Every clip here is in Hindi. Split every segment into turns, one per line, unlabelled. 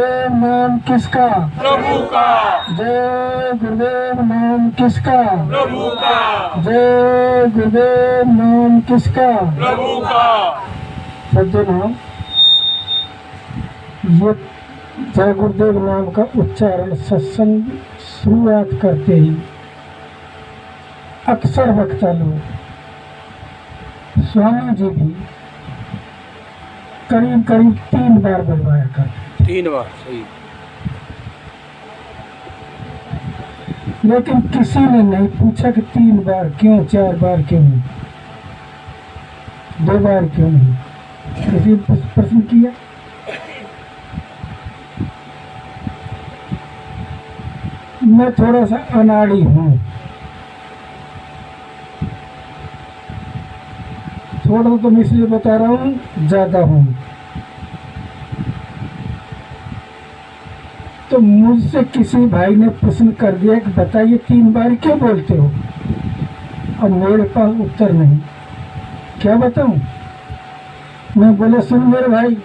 गुरुदेव नाम किसका?
प्रभु का।
जय गुरुदेव नाम किसका?
प्रभु का।
जय गुरुदेव नाम किसका?
प्रभु का।
सज्जनों, ये जय गुरुदेव नाम का उच्चारण सत्संग शुरुआत करते ही अक्सर वक्ता लोग, स्वामी जी भी करीब करीब 3 बार बुलवाया करते।
3 बार, सही।
लेकिन किसी ने नहीं पूछा कि 3 बार क्यों, 4 बार क्यों नहीं, 2 बार क्यों नहीं। किसी ने प्रश्न किया? मैं थोड़ा सा अनाड़ी हूँ, थोड़ा तो मैं इसलिए बता रहा हूँ, ज्यादा हूँ। तो मुझसे किसी भाई ने प्रश्न कर दिया कि बताइए 3 बार क्यों बोलते हो? अब मेरे पास उत्तर नहीं, क्या बताऊं? मैं बोला, सुन मेरे भाई,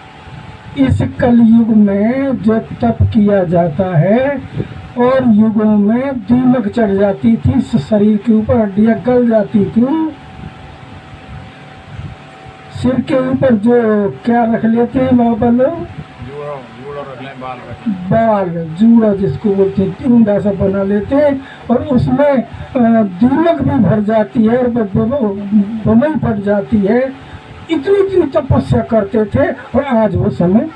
इस कलयुग में जो तप किया जाता है और युगों में दीमक चढ़ जाती थी, शरीर के ऊपर हड्डियां गल जाती थी, सिर के ऊपर जो क्या रख लेते हैं बाबा लोग, बाल, जूड़ा जिसको बोलते हैं, ऊंडा सा बना लेते हैं और उसमें दीमक भी भर जाती है और बमई फट जाती है। इतनी इतनी तपस्या करते थे और आज वो समय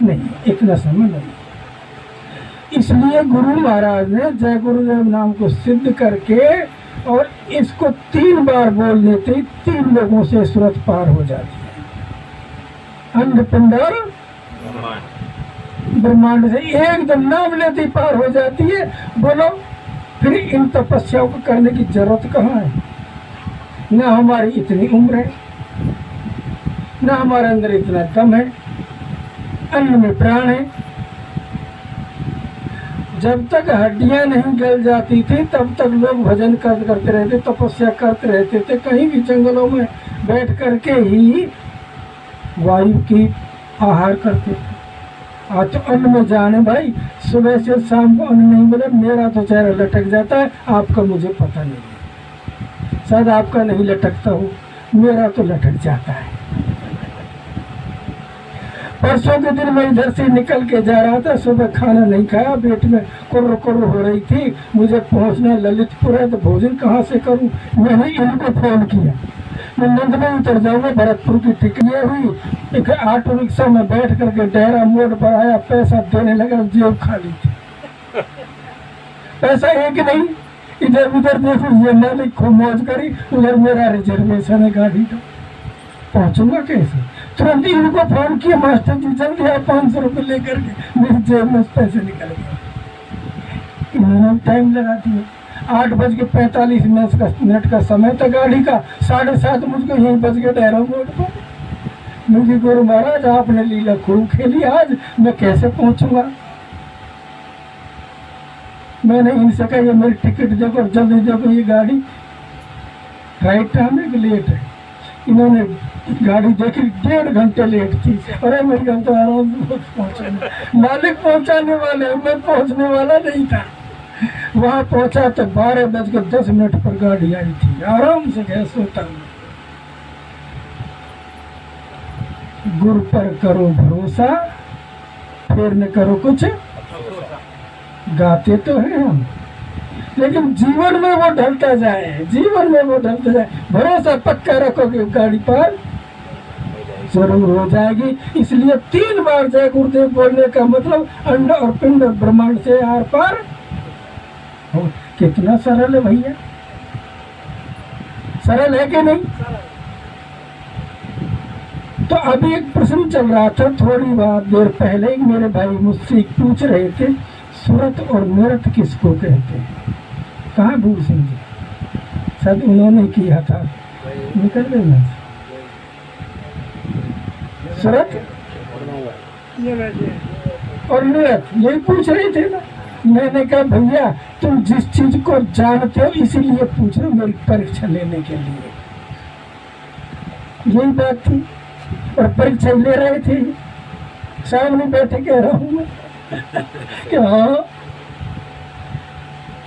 नहीं, इतना समय नहीं। इसलिए गुरु महाराज ने जय गुरुदेव नाम को सिद्ध करके और इसको 3 बार बोल देते ही 3 लोगों से सूरत पार हो जाती है। अंड पिंड ब्रह्मांड से एकदम नाम लेते ही पार हो जाती है। बोलो, फिर इन तपस्याओं को करने की जरूरत कहाँ है? न हमारी इतनी उम्र है, न हमारे अंदर इतना दम है, अन्न में प्राण है। जब तक हड्डियां नहीं गल जाती थी तब तक लोग भजन करते रहते, तपस्या करते रहते थे, कहीं भी जंगलों में बैठ करके ही वायु की आहार करते थे। आज तो अन्न में जाने भाई, सुबह से शाम को अन्न नहीं मिले, मेरा तो चेहरा लटक जाता है, आपका मुझे पता नहीं है, शायद आपका नहीं लटकता हो, मेरा तो लटक जाता है। परसों के दिन मैं इधर से निकल के जा रहा था, सुबह खाना नहीं खाया, पेट में कुर्र कुर्र हो रही थी, मुझे पहुंचना ललितपुर है तो भोजन कहाँ से करूं। मैंने इनको फोन किया, मैं नंद में उतर जाऊंगा, भरतपुर की टिकट हुई, एक ऑटो रिक्शा में बैठ करके डेहरा मोड़ पर आया, पैसा देने लगा, जेब खाली थी, पैसा एक नहीं। इधर उधर देखो, ये मालिक को मौज करी, उधर मेरा रिजर्वेशन है गाड़ी का, पहुंचूंगा कैसे? तुरंत इनको फोन किया, मास्टर जी जल्दी आप 500 रुपये लेकर के, मेरी जेब में पैसे निकल गए। इन्होंने टाइम लगा दिया, 8:45 मिनट का समय था गाड़ी का, 7:30 मुझको यहीं बज गए डेहरा मोड़ पर। मुझे गुरु महाराज आपने लीला खूब खेली, आज मैं कैसे पहुंचूंगा? मैंने इनसे कहा, ये मेरी टिकट देखो, जल्दी देखो, ये गाड़ी राइट टाइम है कि लेट है? इन्होंने गाड़ी देखी, 1.5 घंटे लेट थी। अरे मेरी गल तो आराम से पहुंचाने, मालिक पहुंचाने वाले, मैं पहुंचने वाला नहीं था। वहां पहुंचा तो 12:10 पर गाड़ी आई थी, आराम से गया, सोता हूँ। गुरु पर करो भरोसा, फिर न करो कुछ। गाते तो हैं हम, लेकिन जीवन में वो ढलता जाए, जीवन में वो ढलता जाए। भरोसा पक्का रखो कि गाड़ी पार जरूर हो जाएगी। इसलिए 3 बार जय गुरुदेव बोलने का मतलब अंड और पिंड ब्रह्मांड से आर पार हो। कितना सरल है भैया, सरल है कि नहीं? तो अभी एक प्रश्न चल रहा था, थोड़ी देर पहले मेरे भाई मुझसे पूछ रहे थे, सूरत और मेरठ किसको कहते हैं? कहाँ भूल सिंह जी, शायद उन्होंने किया था, निकल गए ना। सूरत और मेरठ यही पूछ रहे थे ना। मैंने कहा भैया तुम जिस चीज को जानते हो इसीलिए पूछ रहे हो, मेरी परीक्षा लेने के लिए, यही बात थी। और परीक्षा ले रहे थे, सामने बैठे कह रहा हूँ मैं कि हाँ।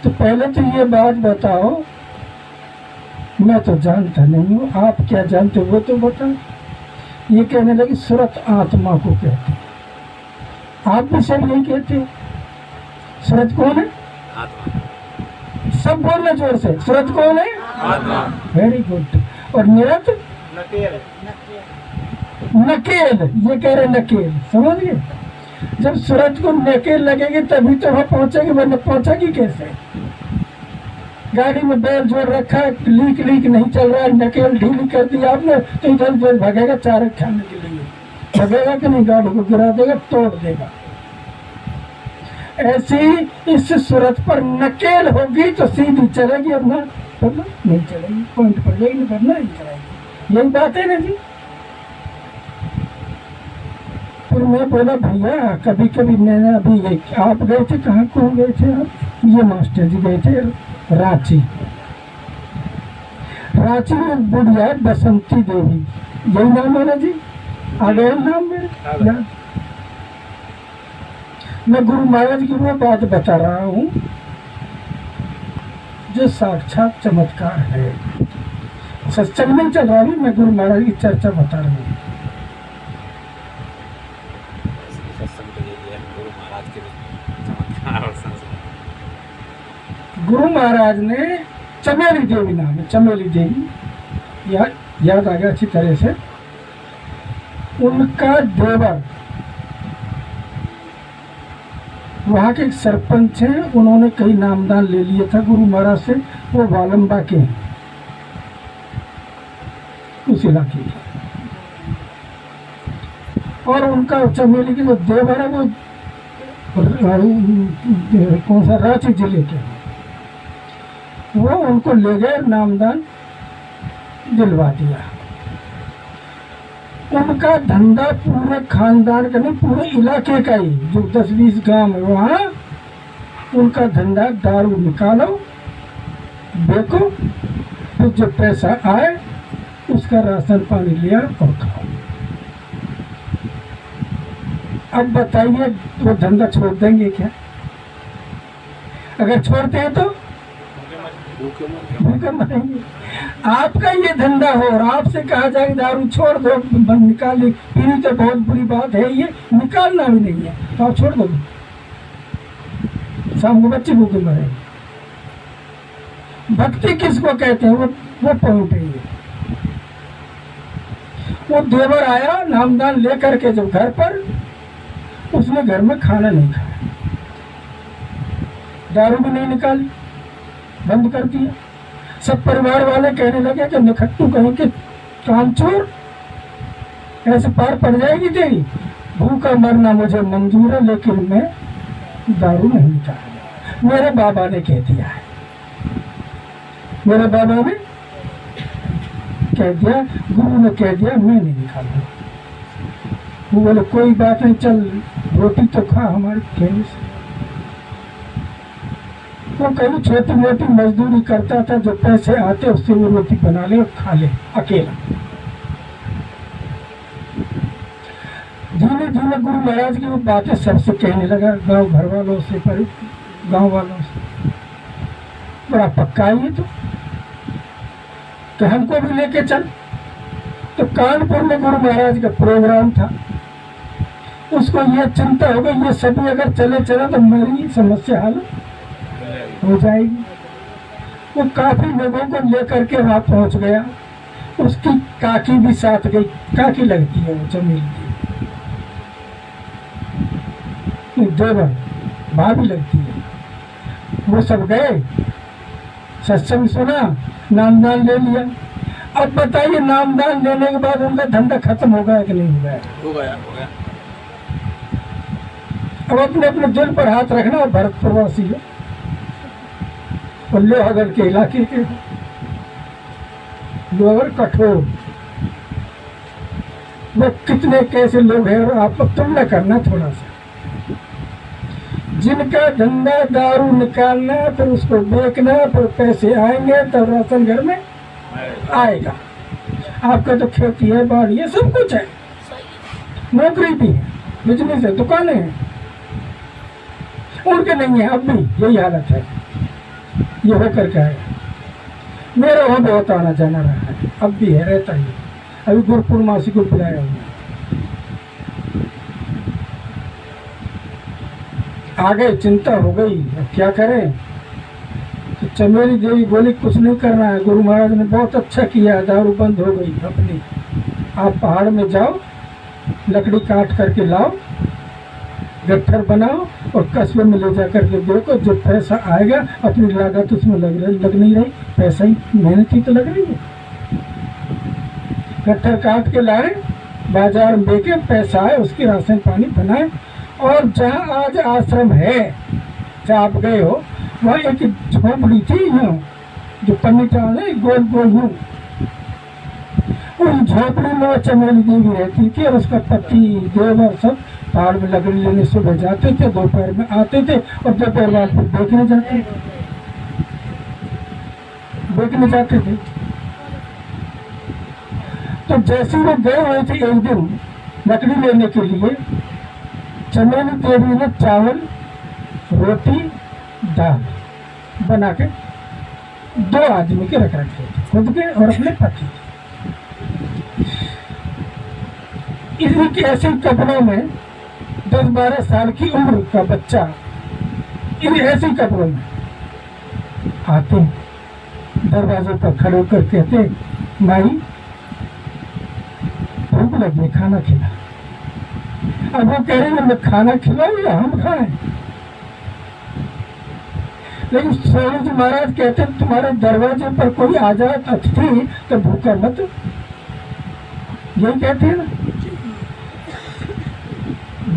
तो पहले तो ये बात बताओ, मैं तो जानता नहीं हूँ, आप क्या जानते हो वो तो बताओ। ये कहने लगे सुरत आत्मा को कहते हैं। आप भी सब यही कहते हो। सुरत कौन है? सब बोलना जोर से, सुरत कौन है? Very good. और निरत? नकेल। ये कह रहे नकेल, समझ गए? जब सूरज को नकेल लगेगी तभी तो वहां पहुंचेगी, वरना पहुंचेगी कैसे? गाड़ी में बैल जोड़ रखा है, लीक नहीं चल रहा है, नकेल ढीली कर दी आपने तो इधर उधर भगेगा चारे खाने के लिए। भगेगा कि नहीं? गाड़ी को गिरा देगा, तोड़ देगा। ऐसी इस सूरत पर नकेल होगी तो सीधी चलेगी, और ना नहीं चलेगी, पॉइंट पर जाएगी, वरना नहीं चलेगी। यही बात है ना जी। फिर मैं बोला भैया कभी कभी मैंने अभी आप गए थे, कहाँ कौन गए थे आप? ये मास्टर जी गए थे रांची। रांची में बुढ़िया बसंती देवी, यही नाम है ना जी? आ गया नाम मेरे याद। मैं गुरु महाराज की वो बात बता रहा हूँ जो साक्षात चमत्कार है। सत्संग नहीं चल रहा, मैं गुरु महाराज की चर्चा बता रहा हूँ। गुरु महाराज ने चमेली देवी नाम है, चमेली देवी याद आ गया अच्छी तरह से। उनका देवर वहाँ के सरपंच हैं, उन्होंने कई नामदान ले लिया था गुरु महाराज से। वो वालंबा के हैं, उस इलाके के। और उनका चमेली के जो देवर है वो कौन सा रांची जिले के, वो उनको ले गए, नामदान दिलवा दिया। उनका धंधा पूरे खानदान का नहीं, पूरे इलाके का ही, जो 10-20 गांव है वहाँ उनका धंधा, दारू निकालो, बेचो, फिर जो पैसा आए उसका राशन पानी लिया और खाओ। अब बताइए वो धंधा छोड़ देंगे क्या? अगर छोड़ते हैं तो भूखे मरेंगे। आपका ये धंधा हो और आपसे कहा जाए दारू छोड़ दो, निकाल, पीनी तो बहुत बुरी बात है, ये निकालना भी नहीं है, तो आप छोड़ दो, शाम को बच्चे भूखे मरेंगे। भक्ति किसको कहते हैं? वो पॉइंट है। वो देवर आया नामदान लेकर के जब घर पर, उसने घर में खाना नहीं खाया, दारू भी नहीं निकाली, बंद कर दिया। सब परिवार वाले कहने लगे कि निखट्टू कहीं के कामचोर, ऐसे पार पड़ जाएगी तेरी, भूखा मरना मुझे मंजूर है लेकिन मैं दारू नहीं निकालूंगा। मेरे बाबा ने कह दिया है, मेरे बाबा ने कह दिया, गुरु ने कह दिया, मैं नहीं निकालूंगा। वो बोले कोई बात नहीं, चल रोटी तो खा हमारी खेल से। वो कहीं छोटी मोटी मजदूरी करता था, जो पैसे आते उससे वो रोटी बना ले और खा ले अकेला। धीरे धीरे गुरु महाराज की वो बातें सबसे कहने लगा, गांव घर वालों से, गांव वालों से। बड़ा पक्का है ये तो हमको भी लेके चल। तो कानपुर में गुरु महाराज का प्रोग्राम था, उसको ये चिंता हो गई, ये सभी अगर चले तो मेरी समस्या हल हो जाएगी। वो काफी लोगों को लेकर के वहां पहुंच गया। उसकी काकी भी साथ गई, काकी लगती है वो चमेली की, देवर भाभी लगती है। वो सब गए, सत्संग सुना, नामदान ले लिया। अब बताइए नामदान लेने के बाद उनका धंधा खत्म हो गया कि नहीं हो गया?
हो गया।
अब अपने अपने दिल पर हाथ रखना। और भरत प्रवासी है और लोहागढ़ के इलाके के, लोहागढ़ कठोर, वो कितने कैसे लोग हैं, और आप तुलना करना थोड़ा सा। जिनका धंधा दारू निकालना, फिर उसको बेचना, फिर पैसे आएंगे तब राशन घर में आएगा। आपका तो खेती है, बाड़ी है, सब कुछ है, नौकरी भी है, बिजनेस है, दुकानें हैं, उनके नहीं है। अब भी यही हालत है, ये होकर क्या है। मेरा वहाँ बहुत आना जाना रहा है, अब भी है, रहता ही है। अभी गुरु पूर्णमासी को बुलाया हुआ, आ गए, चिंता हो गई, अब क्या करें। तो चमेली देवी बोली कुछ नहीं करना है, गुरु महाराज ने बहुत अच्छा किया, दारू बंद हो गई अपनी। आप पहाड़ में जाओ, लकड़ी काट करके लाओ, गट्ठर बनाओ और कस्बे में ले जा करके देखो, जो पैसा आएगा अपनी लागत उसमें लग नहीं रही, पैसा ही मेहनत ही तो लग रही है। गट्ठर काट के लाए, बाजार में बेचे, पैसा आए, उसकी राशन पानी बनाए। और जहाँ आज आश्रम है, जहाँ आप गए हो, वहाँ एक झोपड़ी थी यूँ, जो पन्नी टाले गोल गोल यूँ, उस झोपड़ी में चमेली देवी रहती थी और उसका पति देवर सब पहाड़ में लकड़ी लेने सुबह जाते थे, दोपहर में आते थे और दोपहर बाद फिर देखने जाते थे। तो जैसे वो गए हुए थे एक दिन लकड़ी लेने के लिए, चमेली देवी ने चावल, रोटी, दाल बना के 2 आदमी के रख रखे थे, खुद के और अपने पति। इसी ऐसे कपड़ों में 10-12 साल की उम्र का बच्चा इन ऐसे कपड़ों में आते, दरवाजे पर खड़े होकर कहते, माई भूख लगी, खाना खिला। अब वो कह रहे हैं मैं खाना खिलाऊं या हम खाएं? लेकिन स्वामी जी महाराज कहते हैं तुम्हारे दरवाजे पर कोई आ जाए अतिथि तो भूखा मत, यही कहते हैं ना।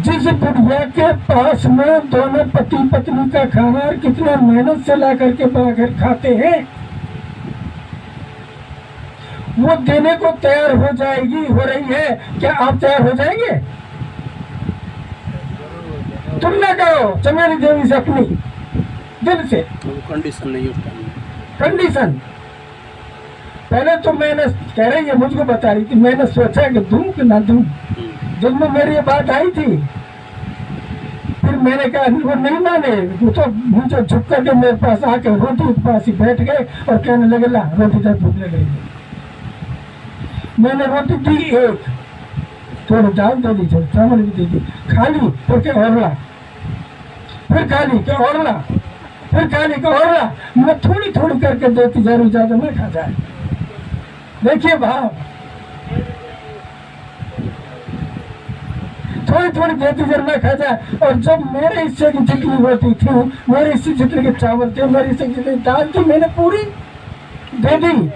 जिस बुढ़िया के पास में दोनों पति पत्नी का खाना कितने मेहनत से ला करके बनाकर खाते हैं, वो देने को तैयार हो जाएगी, हो रही है, क्या आप तैयार हो जाएंगे? तुम ना कहो चमेली देवी से अपनी दिल से,
कंडीशन नहीं उस टाइम,
कंडीशन पहले तो मैंने कह रही है, मुझको बता रही थी, मैंने सोचा कि दूं कि ना दूं। जब में मेरी ये बात आई थी, फिर मैंने कहा वो नहीं माने, वो तो मुझे झुक करके मेरे पास आके रोटी के पास ही बैठ गए और कहने लगे ला रोटी जब भूख लग रही है। मैंने रोटी दी एक, थोड़ी दाल दे दी, थोड़ी चावल भी दे दी, खाली फिर के औरला, फिर खाली के औरला, फिर खाली के औरला। मैं थोड़ी थोड़ी करके देती, जरूर ज्यादा मैं खा जाए। देखिए भाव, थोड़ी थोड़ी देती जर मैं खा जाए। और जब मेरे हिस्से की जितनी रोटी थी, मेरे हिस्से जितने के चावल थे, मेरे हिस्से जितनी दाल थी, मैंने पूरी दे दी।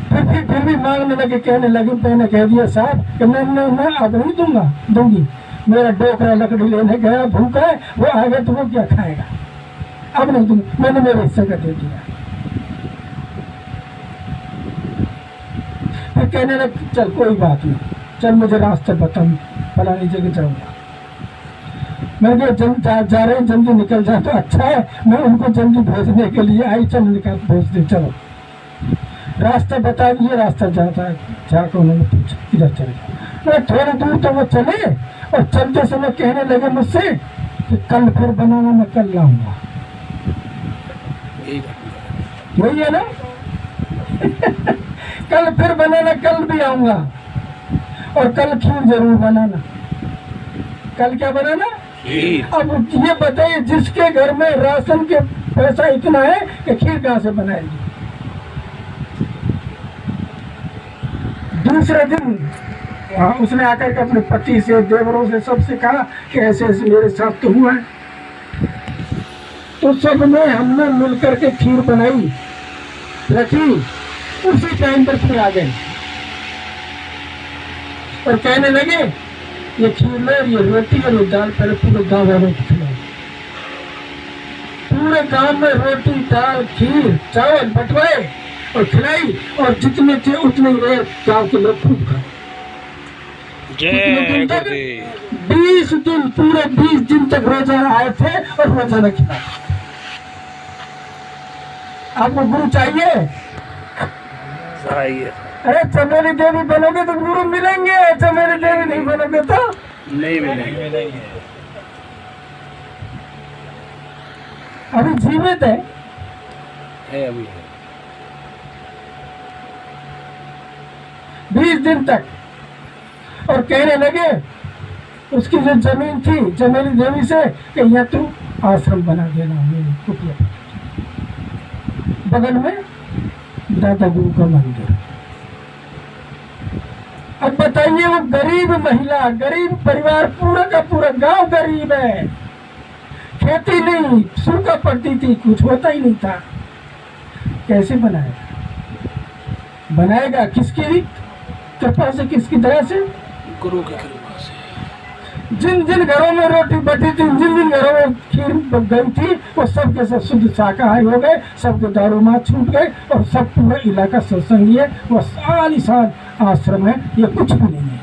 फिर भी मांगने लगे, कहने लगे, मैंने कह दिया साहब कि मैं अब नहीं दूंगी। मेरा डोकरा लकड़ी लेने गया, भूखा है, वो आ गया तो वो क्या खाएगा, अब नहीं दूंगा। मैंने मेरे हिस्से का दे दिया। फिर कहने लगे चल कोई बात नहीं, चल मुझे रास्ते बता, फलानी जगह जाऊंगा। मैं जा रहे हैं, जल्दी निकल जाए तो अच्छा है, मैं उनको जल्दी भेजने के लिए आई, चल निकल भेज दे, चलो। रास्ता बता दिए, रास्ता जाता है, जाकर उन्होंने पूछा इधर चले जाओ। मैं थोड़ी दूर तो वो चले और चलते समय कहने लगे मुझसे कि कल फिर बनाना, मैं कल लाऊंगा। यही है ना कल फिर बनाना, कल भी आऊंगा, और कल खीर जरूर बनाना। कल क्या बनाना? अब ये बताइए, जिसके घर में राशन के पैसा इतना है कि खीर कहाँ से बनाएगी? दूसरे दिन उसने आकर के अपने पति से, देवरों से, सबसे कहा कि ऐसे ऐसे मेरे साथ तो हुआ है। तो सब ने, हमने मिलकर के खीर बनाई, रखी, उसी टाइम पर फिर आ गए और कहने लगे ये खीर ले, ये रोटी और ये दाल, पहले पूरे गाँव वालों को खिलाओ। पूरे गांव में रोटी, दाल, खीर, चावल बंटवाए और खिलाई, और जितने थे उतने ही रहे, गाँव के लोग खूब खाए। 20 दिन, पूरे 20 दिन तक रोजा आए थे और रोजा न खिला। आपको गुरु चाहिए?
चाहिए।
अरे चमेली देवी बनोगे तो गुरु मिलेंगे, चमेली देवी नहीं बनोगे तो
नहीं मिलेंगे।
अभी जीवित है
अभी है।
20 दिन तक, और कहने लगे उसकी जो जमीन थी चमेली देवी से कि यहाँ तू आश्रम बना देना मेरी कुटिया, बगल में दादा गुरु का मंदिर। अब बताइए, वो गरीब महिला, गरीब परिवार, पूरा का पूरा गांव गरीब है, खेती नहीं, सूखा पड़ती थी, कुछ होता ही नहीं था, कैसे बनाएगा? बनाएगा किसकी कृपा से, किसकी दया से?
गुरु की कृपा से।
जिन जिन घरों में रोटी बटी थी, जिन जिन घरों में खीर गई थी, वो सब के सब शुद्ध शाकाहारी हो गए, सबके दारू मात छूट गए, और सब पूरा इलाका सत्संगी है, वो आलीशान आश्रम है, ये कुछ भी नहीं है।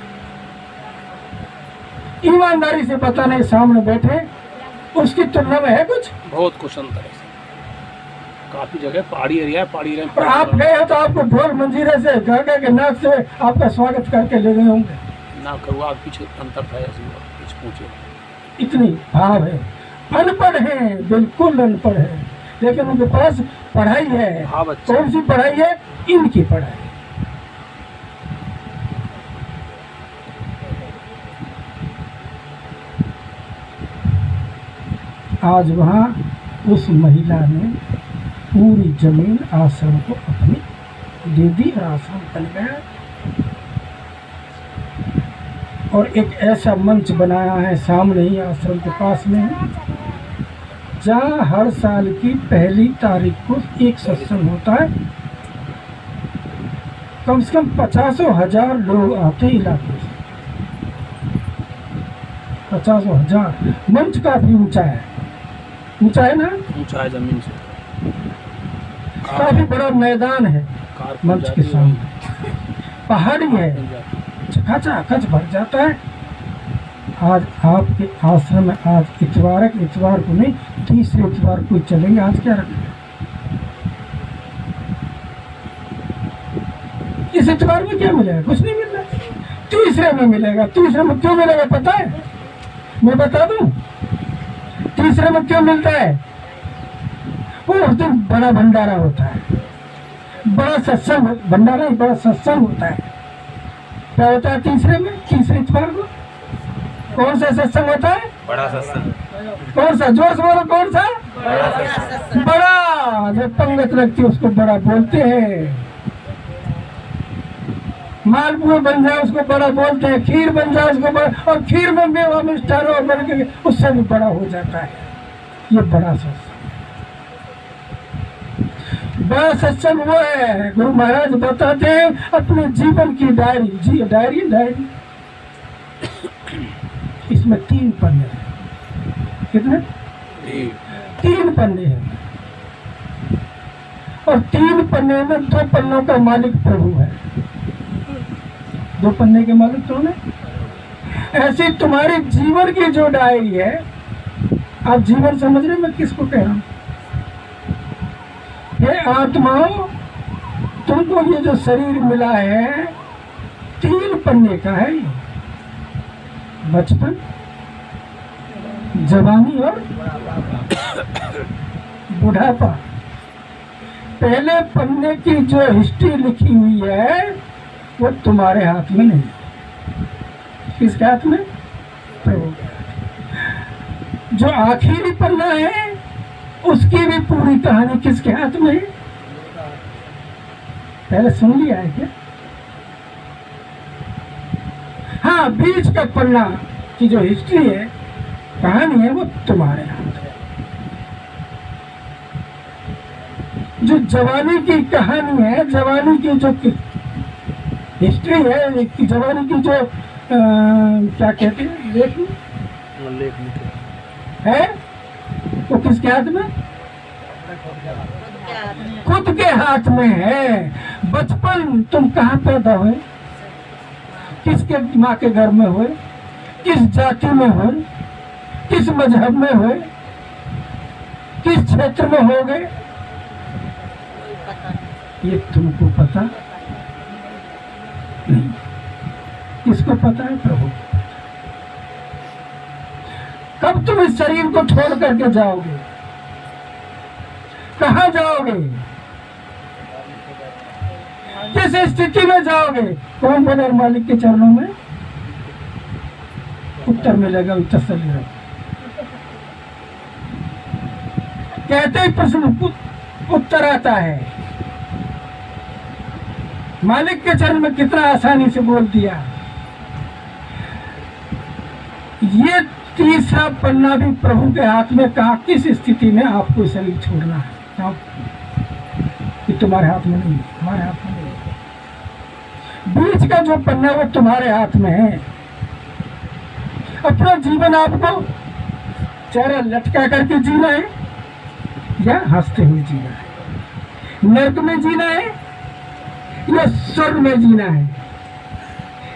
ईमानदारी से बताने सामने बैठे, उसकी तुलना में है कुछ?
बहुत कुछ अंतर है। काफी जगह पहाड़ी एरिया है, पहाड़ी एरिया
और आप गए हो तो आपको ढोल मंजीरे से गागा के नाक से आपका स्वागत करके ले गए होंगे
ना, करुआ पीछे अंतर था, ऐसे कुछ पूछे।
इतनी भाव है। अनपढ़ है, बिल्कुल अनपढ़ है, लेकिन उनके पास पढ़ाई है।
हाँ बच्चा।
कौन सी पढ़ाई है? इनकी पढ़ाई। आज वहाँ उस महिला ने पूरी जमीन आश्रम को अपनी दे दी और आश्रम बन गया। और एक ऐसा मंच बनाया है सामने ही आश्रम के पास में, जहाँ हर साल की पहली तारीख को एक सत्संग होता है। कम से कम 50,000 लोग आते इलाके से, 50,000। मंच काफी ऊंचा है, ऊंचा है ना,
ऊंचा है जमीन से,
काफी बड़ा मैदान है मंच के सामने, पहाड़ी है, खच भर जाता है। आज आपके आश्रम में आज इतवार को नहीं, तीसरे इतवार को चलेंगे। आज क्या रखें? इस इतवार में क्या मिलेगा? कुछ नहीं मिल रहा। तीसरे में मिलेगा। तीसरे में क्यों मिलेगा पता है? मैं बता दूं तीसरे में क्यों मिलता है। वो उस दिन बड़ा भंडारा होता है, बड़ा सत्संग, भंडारा ही बड़ा सत्संग होता है। क्या होता है तीसरे में? तीसरे इतवार को कौन सा सत्संग होता है?
बड़ा सत्संग।
कौन सा? जोर से बोलो, कौन सा? बड़ा। जो पंगत लगती है उसको बड़ा बोलते हैं। मालपुआ बन जाए उसको बड़ा बोलते हैं, खीर बन जाए उसको बड़ा, और खीर में मेवा मिष्ठान और बन के उससे भी बड़ा हो जाता है। ये बड़ा सत्संग। बड़ा सत्संग वो है, गुरु महाराज बताते हैं अपने जीवन की डायरी, डायरी इसमें 3 पन्ने हैं। कितने? 3 पन्ने हैं, और 3 पन्ने में 2 पन्नों का मालिक प्रभु है। 2 पन्ने के मालिक कौन है? ऐसी तुम्हारी जीवन की जो डायरी है, आप जीवन समझ रहे मैं किसको कह रहा हूं? ये आत्माओं, तुमको ये जो शरीर मिला है 3 पन्ने का है। बचपन, जवानी और बुढ़ापा। पहले पन्ने की जो हिस्ट्री लिखी हुई है वो तुम्हारे हाथ में नहीं। किसके हाथ में? प्रभु के हाथ। जो आखिरी पन्ना है उसकी भी पूरी कहानी किसके हाथ में है? पहले सुन लिया है क्या? हाँ, बीच का पन्ना की जो हिस्ट्री है, कहानी है, वो तुम्हारे हाथ है। जो जवानी की कहानी है, जवानी की जो हिस्ट्री है, जवानी की जो क्या कहते हैं, लेख है, वो किसके हाथ में? खुद के हाथ में है। बचपन तुम कहाँ पैदा हुए, किसके माँ के घर में हुए, किस जाति में हुए, किस मजहब में हुए, किस क्षेत्र में हो गए, ये तुमको पता नहीं। किसको पता है? प्रभु। कब तुम इस शरीर को छोड़ करके जाओगे? कहाँ जाओगे? किस स्थिति में जाओगे? कौन बगैर मालिक के चरणों में? उत्तर मिलेगा, तसल्ली रहो। कहते ही प्रश्न उत्तर आता है। मालिक के चरण में कितना आसानी से बोल दिया। ये तीसरा पन्ना भी प्रभु के हाथ में, कहा किस स्थिति में आपको शरीर छोड़ना है। कि तुम्हारे हाथ में नहीं, हमारे हाथ में नहीं। बीच का जो पन्ना वो तुम्हारे हाथ में है। अपना जीवन आपको चेहरा लटका करके जीना है या हंसते हुए जीना है? नर्क में जीना है या स्वर्ग में जीना है?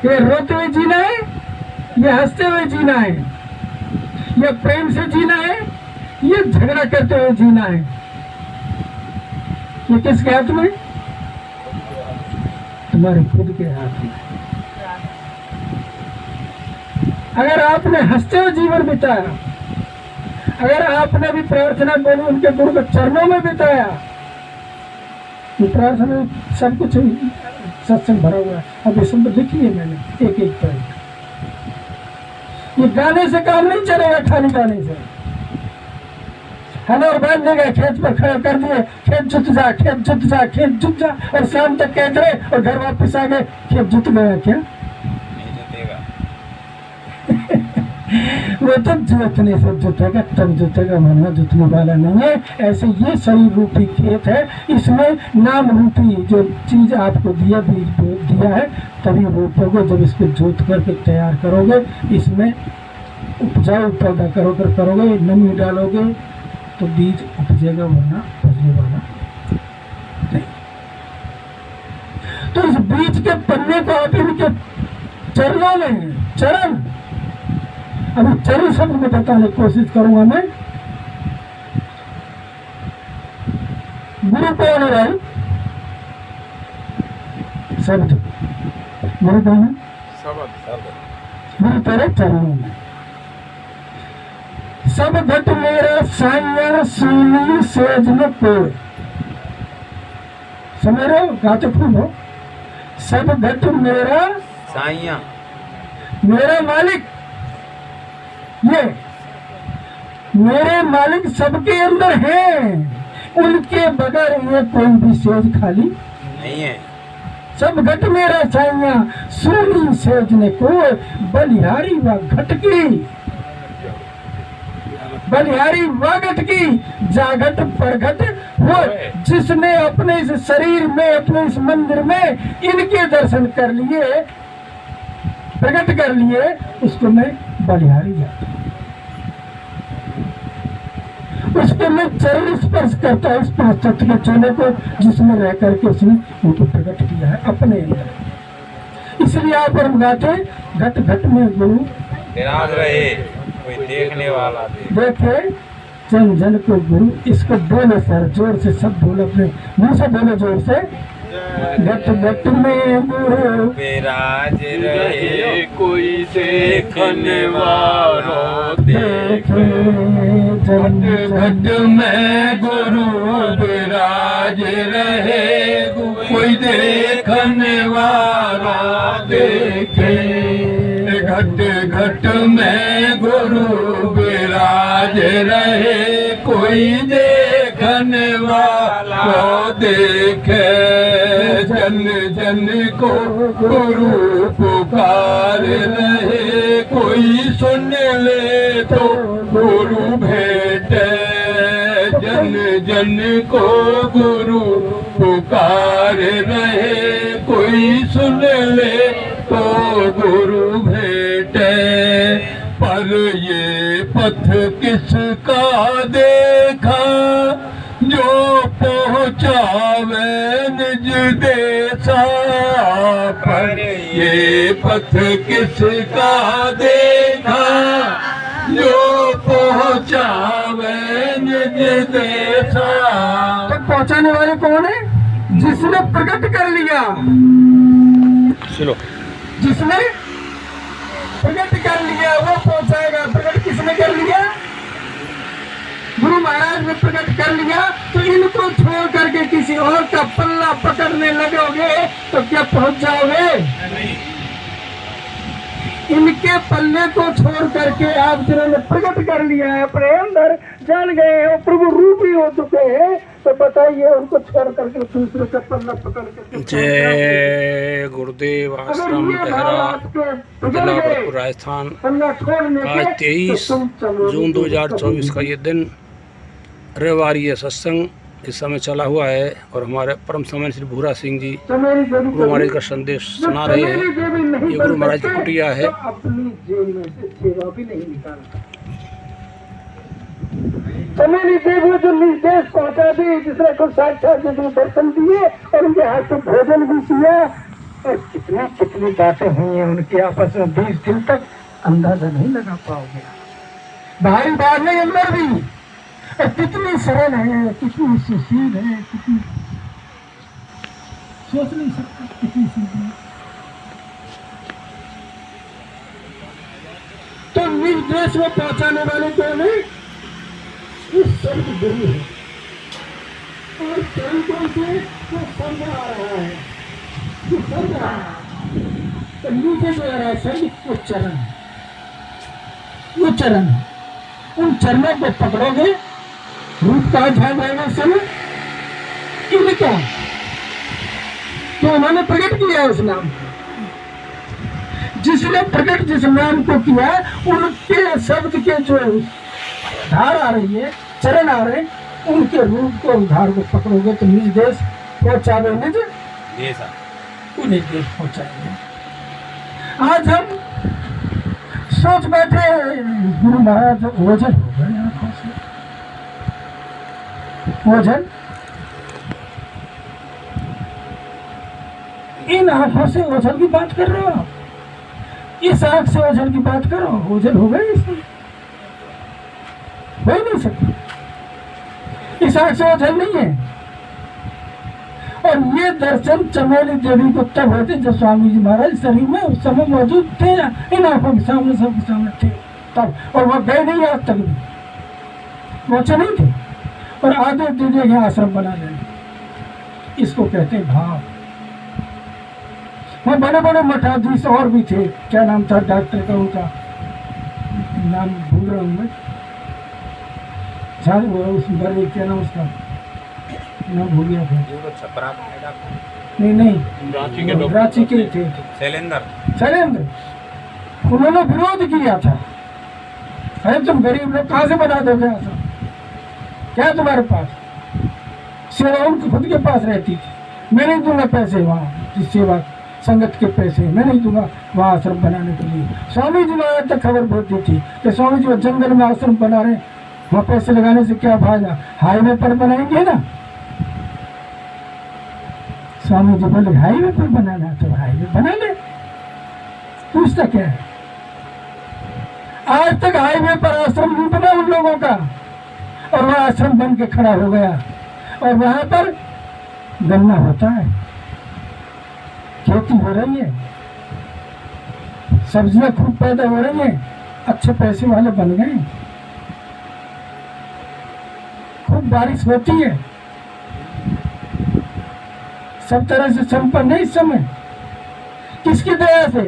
या रोते हुए जीना है या हंसते हुए जीना है? या प्रेम से जीना है या झगड़ा करते हुए जीना है? ये किसके हाथ में? तुम्हारे खुद के हाथ में। अगर आपने हंसते हुए जीवन बिताया, अगर आपने भी प्रार्थना बोली उनके गुरु के चरणों में बिताया, तो प्रार्थना सब कुछ सत्संग भरा हुआ है। अब ये सब लिखिए मैंने एक एक पॉइंट। ये गाने से काम नहीं चलेगा, खाली गाने से। हनौर बांध देगा, खेत पर खड़ा कर दिए, खेत जुत जा, खेत जुत जा, खेत जुत जा, और शाम तक कहते रहे और घर वापस आ गए, खेत जुत गया क्या? वो तो जोतने से जुतेगा, तब जुतेगा, वरना जुतने वाला नहीं है। ऐसे ये शरीर रूपी खेत है, इसमें नाम रूपी जो चीज आपको दिया, बीज दिया है, तभी रोपोगे। जब इसको जोत करके तैयार करोगे, इसमें उपजाऊ पैदा करोगे, नमी डालोगे तो बीज उपजेगा, वरना उपजने वाला नहीं। तो इस बीज के पन्ने को आप इनके चरणों में, चरण, अभी चरण शब्द में बताने की कोशिश करूंगा मैं। गुरु कौन है भाई? शब्द। गुरु कौन है? गुरु तेरे चरणों में। सब घट मेरा साइया सुनी सेज में कोय। समझ रहे हो? गाते खूब हो। सब घट मेरा
साइया,
मेरा मालिक, ये मेरे मालिक सबके अंदर है, उनके बगैर ये कोई भी सेज खाली
नहीं है।
सब घट मेरा साइया सुनी सेज ने कोय, बलिहारी व घटकी, बलिहारी व घटकी, जागट परघट वो, जिसने अपने इस शरीर में, अपने इस मंदिर में इनके दर्शन कर लिए, प्रकट कर लिए, उसको मैं बलिहारी जाता हूं। उसके मैं चरण स्पर्श करता है, इस पांच तत्व के चेहरे को, जिसमें रह करके उसने उनको प्रकट किया है अपने अंदर। इसलिए आप और गाते, घट घट में गुरु
विराज रहे, कोई देखने वाला
देखे, जन जन को गुरु। इसको बोले सर, जोर से सब बोले, अपने मुंह से बोले जोर से। घट घट में गुरु
विराज रहे, कोई देखने वाला देखे।
जन
घट में गुरु विराज रहे, कोई देखने वाला देखे। घट घट में गुरु विराज रहे, कोई देखने वाला देखे। जन जन को गुरु पुकार रहे, कोई सुन ले तो गुरु भेटे। जन जन को गुरु पुकार रहे, कोई सुन ले तो गुरु भेटे। पर ये पथ किसका देखा, जो पहुँचावे निज देसा। पर ये पथ किसका देखा, जो पहुँचावे निज देसा।
तो पहुंचाने वाले कौन है? जिसने प्रकट कर लिया,
सुनो,
जिसने प्रकट कर लिया वो पहुंचाएगा। प्रकट किसने कर लिया? ने प्रकट कर लिया तो इनको छोड़ करके किसी और का पल्ला पकड़ने लगोगे तो क्या पहुंच जाओगे? इनके पल्ले को छोड़ करके आप जिन्होंने प्रकट कर लिया है, अपने अंदर जान गए हैं, प्रभु रूपी हो चुके हैं, तो बताइए उनको छोड़ करके दूसरे का पल्ला पकड़ करके
जय गुरुदेव आश्रम देहरा, जिला भरतपुर, राजस्थान। आज 23 जून 2024 का ये दिन रविवार, ये सत्संग इस समय चला हुआ है और हमारे परम समय श्री भूरा सिंह जी गुरु महाराज का संदेश सुना रहे हैं। ये गुरु महाराज की कुटिया है।
अपनी जेब में से सेवा भी नहीं निकालता। चमेली देवी जो निर्देश पहुंचा दी, जिसने को साक्षात जिसने दर्शन दिए और उनके हाथ से भोजन भी किया, और कितनी कितनी बातें हुई हैं उनके आपस में 20 दिन तक अंदाजा नहीं लगा पाओगे। भाई बात नहीं अंदर भी, और कितनी सरल है, कितनी सुशील है, कितनी सोच नहीं सकता, कितनी सीधी है। तो निज देश में पहुंचाने वाले कौन है? इस संत गुरु है। और संतों से वो संग आ रहा है, वो संग आ रहा है। तो नीचे जो आ रहा है संग, वो चरण है, वो चरण है। उन चरणों को पकड़ोगे, रूप कहाँ जा जाएगा समय? इनका तो उन्होंने प्रकट किया उस नाम को। जिसने प्रकट जिस नाम को किया, उनके शब्द के जो धार आ रही है, चरण आ रहे, उनके रूप को, उधार को पकड़ोगे तो निज देश पहुंचावे, निज उन्हीं देश पहुंचाएंगे। आज हम सोच बैठे गुरु महाराज ओझल हो गए आंखों से। ओझल, इन आंखों से ओझल की बात कर रहे हो, इस आंख से ओझल की बात करो, ओझल हो गए इसमें हो ही नहीं सकता। इस आंख से ओझल नहीं है। और ये दर्शन चमेली देवी को तब होते जब स्वामी जी महाराज शरीर में उस समय मौजूद थे, इन आंखों के सामने, सबके सामने थे तब। और वह गए नहीं, आज तक भी पहुंचे नहीं थे। और आगे दीजिए यहाँ आश्रम बना लेंगे, इसको कहते हैं भाव। वहाँ बड़े बड़े मठाधीश और भी थे, क्या नाम था डॉक्टर का, उनका नाम भूल रहा हूँ मैं, क्या नाम उसका नाम भूल गया था। नहीं रांची के थे, शैलेंद्र। उन्होंने विरोध किया था, अरे तुम गरीब लोग कहाँ से बना दोगे आश्रम, क्या तुम्हारे पास सेवा? उनकी खुद के पास रहती थी। मैं नहीं दूंगा पैसे वहाँ, जिस सेवा संगत के पैसे मैं नहीं दूंगा वहाँ आश्रम बनाने के लिए। स्वामी जी महाराज तक खबर भेज दी थी कि स्वामी जी वो जंगल में आश्रम बना रहे, वहाँ पैसे लगाने से क्या फायदा, हाईवे पर बनाएंगे ना। स्वामी जी बोले हाईवे पर बनाना तो हाईवे बना ले, पूछता क्या है। आज तक हाईवे पर आश्रम नहीं बना उन लोगों का, और वह आश्रम बन के खड़ा हो गया। और वहां पर गन्ना होता है, खेती हो रही है, सब्जियां खूब पैदा हो रही हैं, अच्छे पैसे वाले बन गए, खूब बारिश होती है, सब तरह से संपन्न है इस समय। किसकी दया से?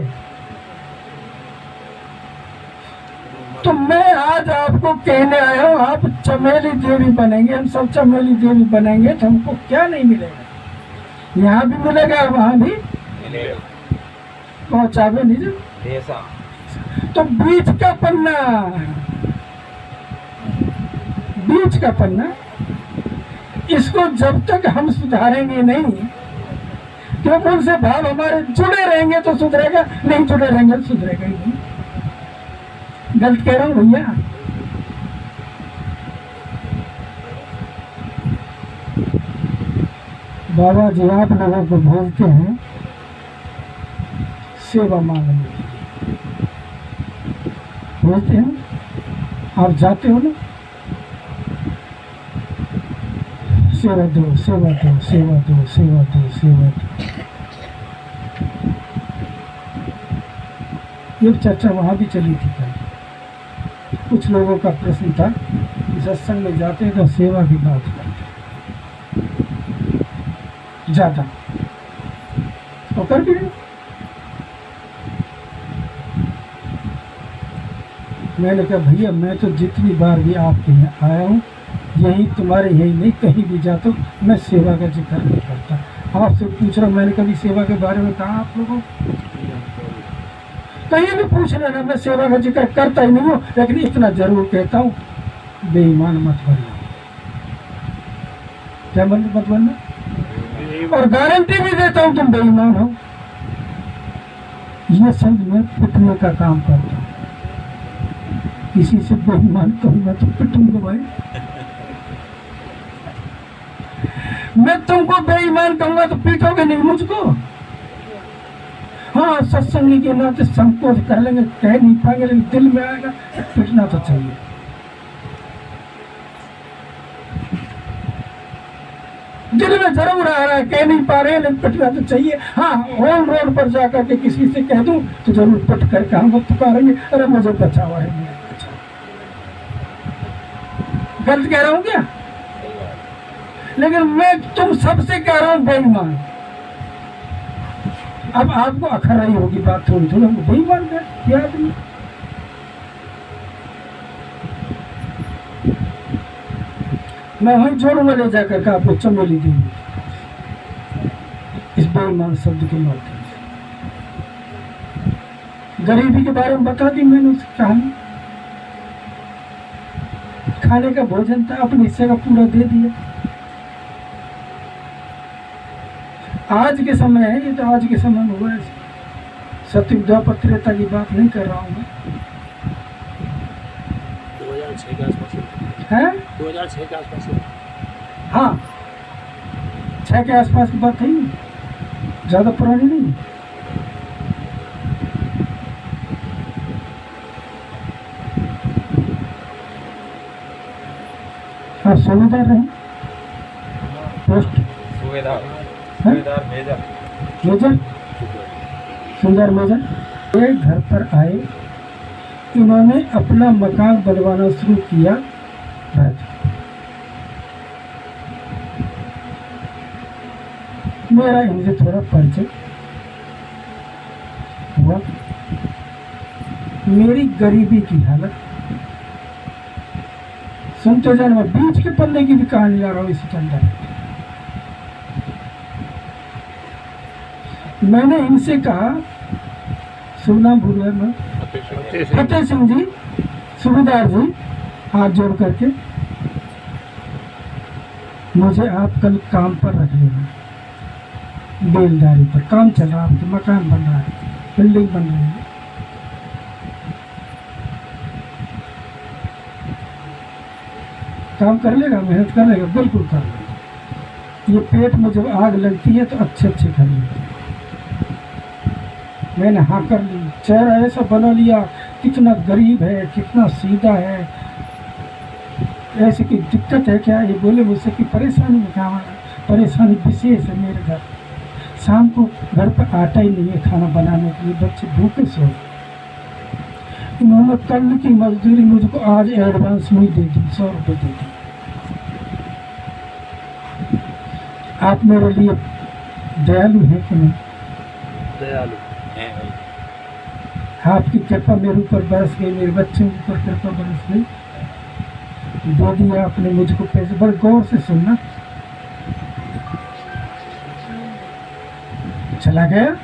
तो मैं आज आपको कहने आया हूँ, आप चमेली देवी बनेंगे, हम सब चमेली देवी बनेंगे, तो हमको क्या नहीं मिलेगा? यहाँ भी मिलेगा, वहाँ भी पहुँचावे नहीं। तो बीच का पन्ना, बीच का पन्ना, इसको जब तक हम सुधारेंगे नहीं, क्योंकि उनसे भाव हमारे जुड़े रहेंगे तो सुधरेगा, नहीं जुड़े रहेंगे तो सुधरेगा ही नहीं। गलत कह रहा हूँ भैया? बाबा जी आप लोगों को भेजते हैं सेवा मांगने के लिए, भेजते हैं, आप जाते हो ना, सेवा दो, सेवा दो, सेवा दो, सेवा दो, सेवा दो। ये चर्चा वहाँ भी चली थी कल। कुछ लोगों का प्रश्न था, इस सत्संग में जाते हैं तो सेवा की बात करते हैं ज्यादा, और कर भी रहे। मैंने कहा भैया मैं तो जितनी बार भी आपके यहाँ आया हूँ, यही तुम्हारे यही नहीं, कहीं भी जाता हूँ मैं सेवा का जिक्र नहीं करता। आपसे पूछ रहा, मैंने कभी सेवा के बारे में कहा आप लोगों को? कहीं भी पूछ लेना, मैं सेवा का जिक्र करता ही नहीं हूँ, लेकिन इतना जरूर कहता हूँ बेईमान मत बनना। क्या मत बनना, और गारंटी भी देता हूँ तुम बेईमान हो। ये शब्द मैं पिटने का काम करता हूँ, किसी से बेईमान कहूँगा तो पिटूंगा भाई। मैं तुमको बेईमान कहूंगा तो पीटोगे नहीं मुझको। हाँ, सत्संगी के नाते संकोच कर लेंगे, कह नहीं पाएंगे, लेकिन दिल में आएगा पिटना तो चाहिए। दिल में जरूर आ रहा है, कह नहीं पा रहे हैं, लेकिन पिटना तो चाहिए। हाँ, ऑन रोड पर जाकर के किसी से कह दूं तो जरूर पिट करके हम पुकारेंगे, अरे मुझे बचाओ, है मुझे बचाओ। गलत कह रहा हूँ क्या? लेकिन मैं तुम सबसे कह रहा हूं बेईमान। अब आपको अखराई होगी बात थोड़ी थोड़ी, बेईमान कर क्या आदमी। मैं वहीं जोड़ूंगा ले जाकर के आपको चमेली देंगे इस बेईमान शब्द के माध्यम से। गरीबी के बारे में बता दी मैंने उसकी कहानी। खाने का भोजन था, अपने हिस्से का पूरा दे दिया। आज के समय है ये, तो आज के समय में हुआ है। सत्युग द्वापर त्रेता की बात नहीं कर रहा हूँ मैं।
2006 के आसपास
है
2006 के आसपास।
हाँ, 6 के आसपास की बात है, ज्यादा पुरानी नहीं। हाँ, सूबेदार रहे, पोस्ट मेजर, सुंदर मेजर। ये घर पर आए, इन्होंने अपना मकान बनवाना शुरू किया। मेरा इनसे थोड़ा परिचय हुआ। मेरी गरीबी की हालत सुनते जाने में बीच के पन्ने की भी कहानी ला रहा हूँ इसके अंदर। मैंने इनसे कहा, शुभ नाम भूल गया मैं, फतेह सिंह जी, सूबेदार जी, हाथ जोड़ करके मुझे आप कल काम पर रख लेना। बेलदारी पर काम चल रहा है, मकान बन रहा है, बिल्डिंग बन रही है। काम कर लेगा, मेहनत कर लेगा, बिल्कुल कर लेगा। ये पेट में जब आग लगती है तो अच्छे अच्छे कर लेते हैं। मैंने हाँ कर ली, चेहरा ऐसा बना लिया, कितना गरीब है, कितना सीधा है, ऐसे की दिक्कत है क्या? ये बोले मुझसे कि परेशानी है। क्या परेशानी विशेष है मेरे घर, शाम को घर पर आटा ही नहीं है खाना बनाने के लिए, बच्चे भूखे सो। इन्होंने कल की मजदूरी मुझको आज एडवांस में दे दी, 100 रुपये दे दी। आप मेरे लिए दयालु हैं कि नहीं?
दयालु हैं भाई।
आपकी कृपा मेरे ऊपर बरस गई, मेरे बच्चों के ऊपर कृपा बरस गई। दे दिया आपने मुझको पैसे। बड़े गौर से सुनना। चला गया,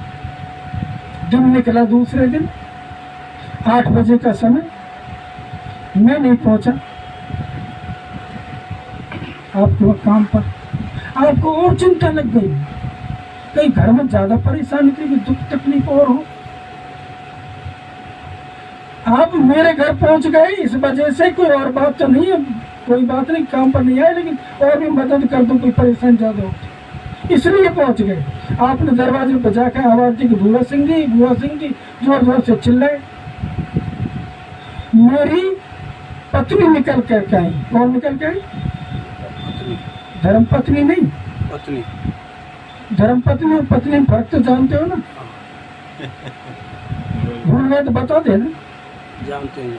दिन निकला दूसरे दिन, 8 बजे का समय, मैं नहीं पहुंचा आपके वक्त काम पर। आपको और चिंता लग गई, कहीं घर में ज्यादा परेशानी थी, दुख तकलीफ और हो। आप मेरे घर पहुंच गए इस वजह से, कोई और बात तो नहीं है, कोई बात नहीं, काम पर नहीं आए, लेकिन और भी मदद कर दूं, कोई परेशानी ज्यादा हो इसलिए पहुंच गए। आपने दरवाजे पर जाकर आवाज दी कि भूआ सिंह जी, जोर जोर से चिल्लाए। मेरी पत्नी निकल करके आई। कौन निकल के आई? धर्म पत्नी नहीं,
पत्नी।
धर्म पत्नी और पत्नी में फर्क तो जानते हो ना? भूल गए तो बता देना।
जानते हैं।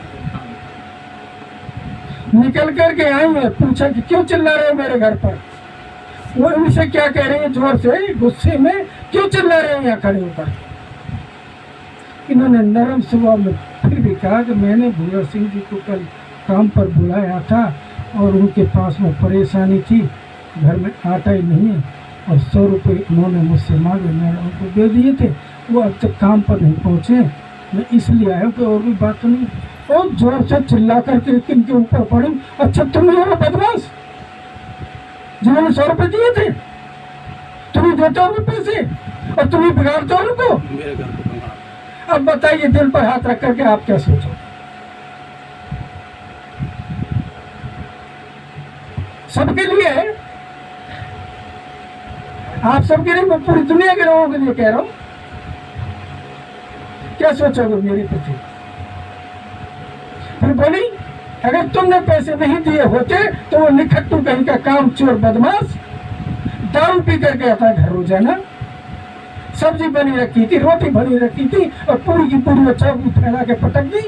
निकल करके आई है, पूछा कि क्यों चिल्ला रहे हो मेरे घर पर। वो इनसे क्या कह रही है जोर से, गुस्से में, क्यों चिल्ला रहे हैं यहाँ खड़े होकर। इन्होंने नरम स्वभाव में फिर भी कहा कि मैंने भूरा सिंह जी को कल काम पर बुलाया था और उनके पास में परेशानी थी, घर में आटा ही नहीं है और 100 रुपये उन्होंने मुझसे मांगे, मैंने उनको दे दिए थे, वो अब तक काम पर नहीं पहुँचे, मैं इसलिए आया हूँ कि और भी बात तो नहीं। और जोर से चिल्ला करके किनके ऊपर पड़ी, अच्छा तुम ही हो बदमाश जिन्होंने 100 रुपये दिए थे, तुम ही देते हो पैसे और तुम ही बिगाड़ते हो उनको।
मेरे घर पे बंगाल।
अब बताइए दिल पर हाथ रख करके आप क्या सोचो। सबके लिए है, आप सबके लिए, मैं पूरी दुनिया के लोगों के लिए कह रहा हूं। क्या सोचोगे मेरे प्रति? फिर बोली अगर तुमने पैसे नहीं दिए होते तो वो निखट्टू कहीं का काम चोर बदमाश दारू पी करके आता है घर रोजाना, सब्जी बनी रखी थी, रोटी बनी रखी थी और पूरी की पूरी चाकू फैला के पटक दी,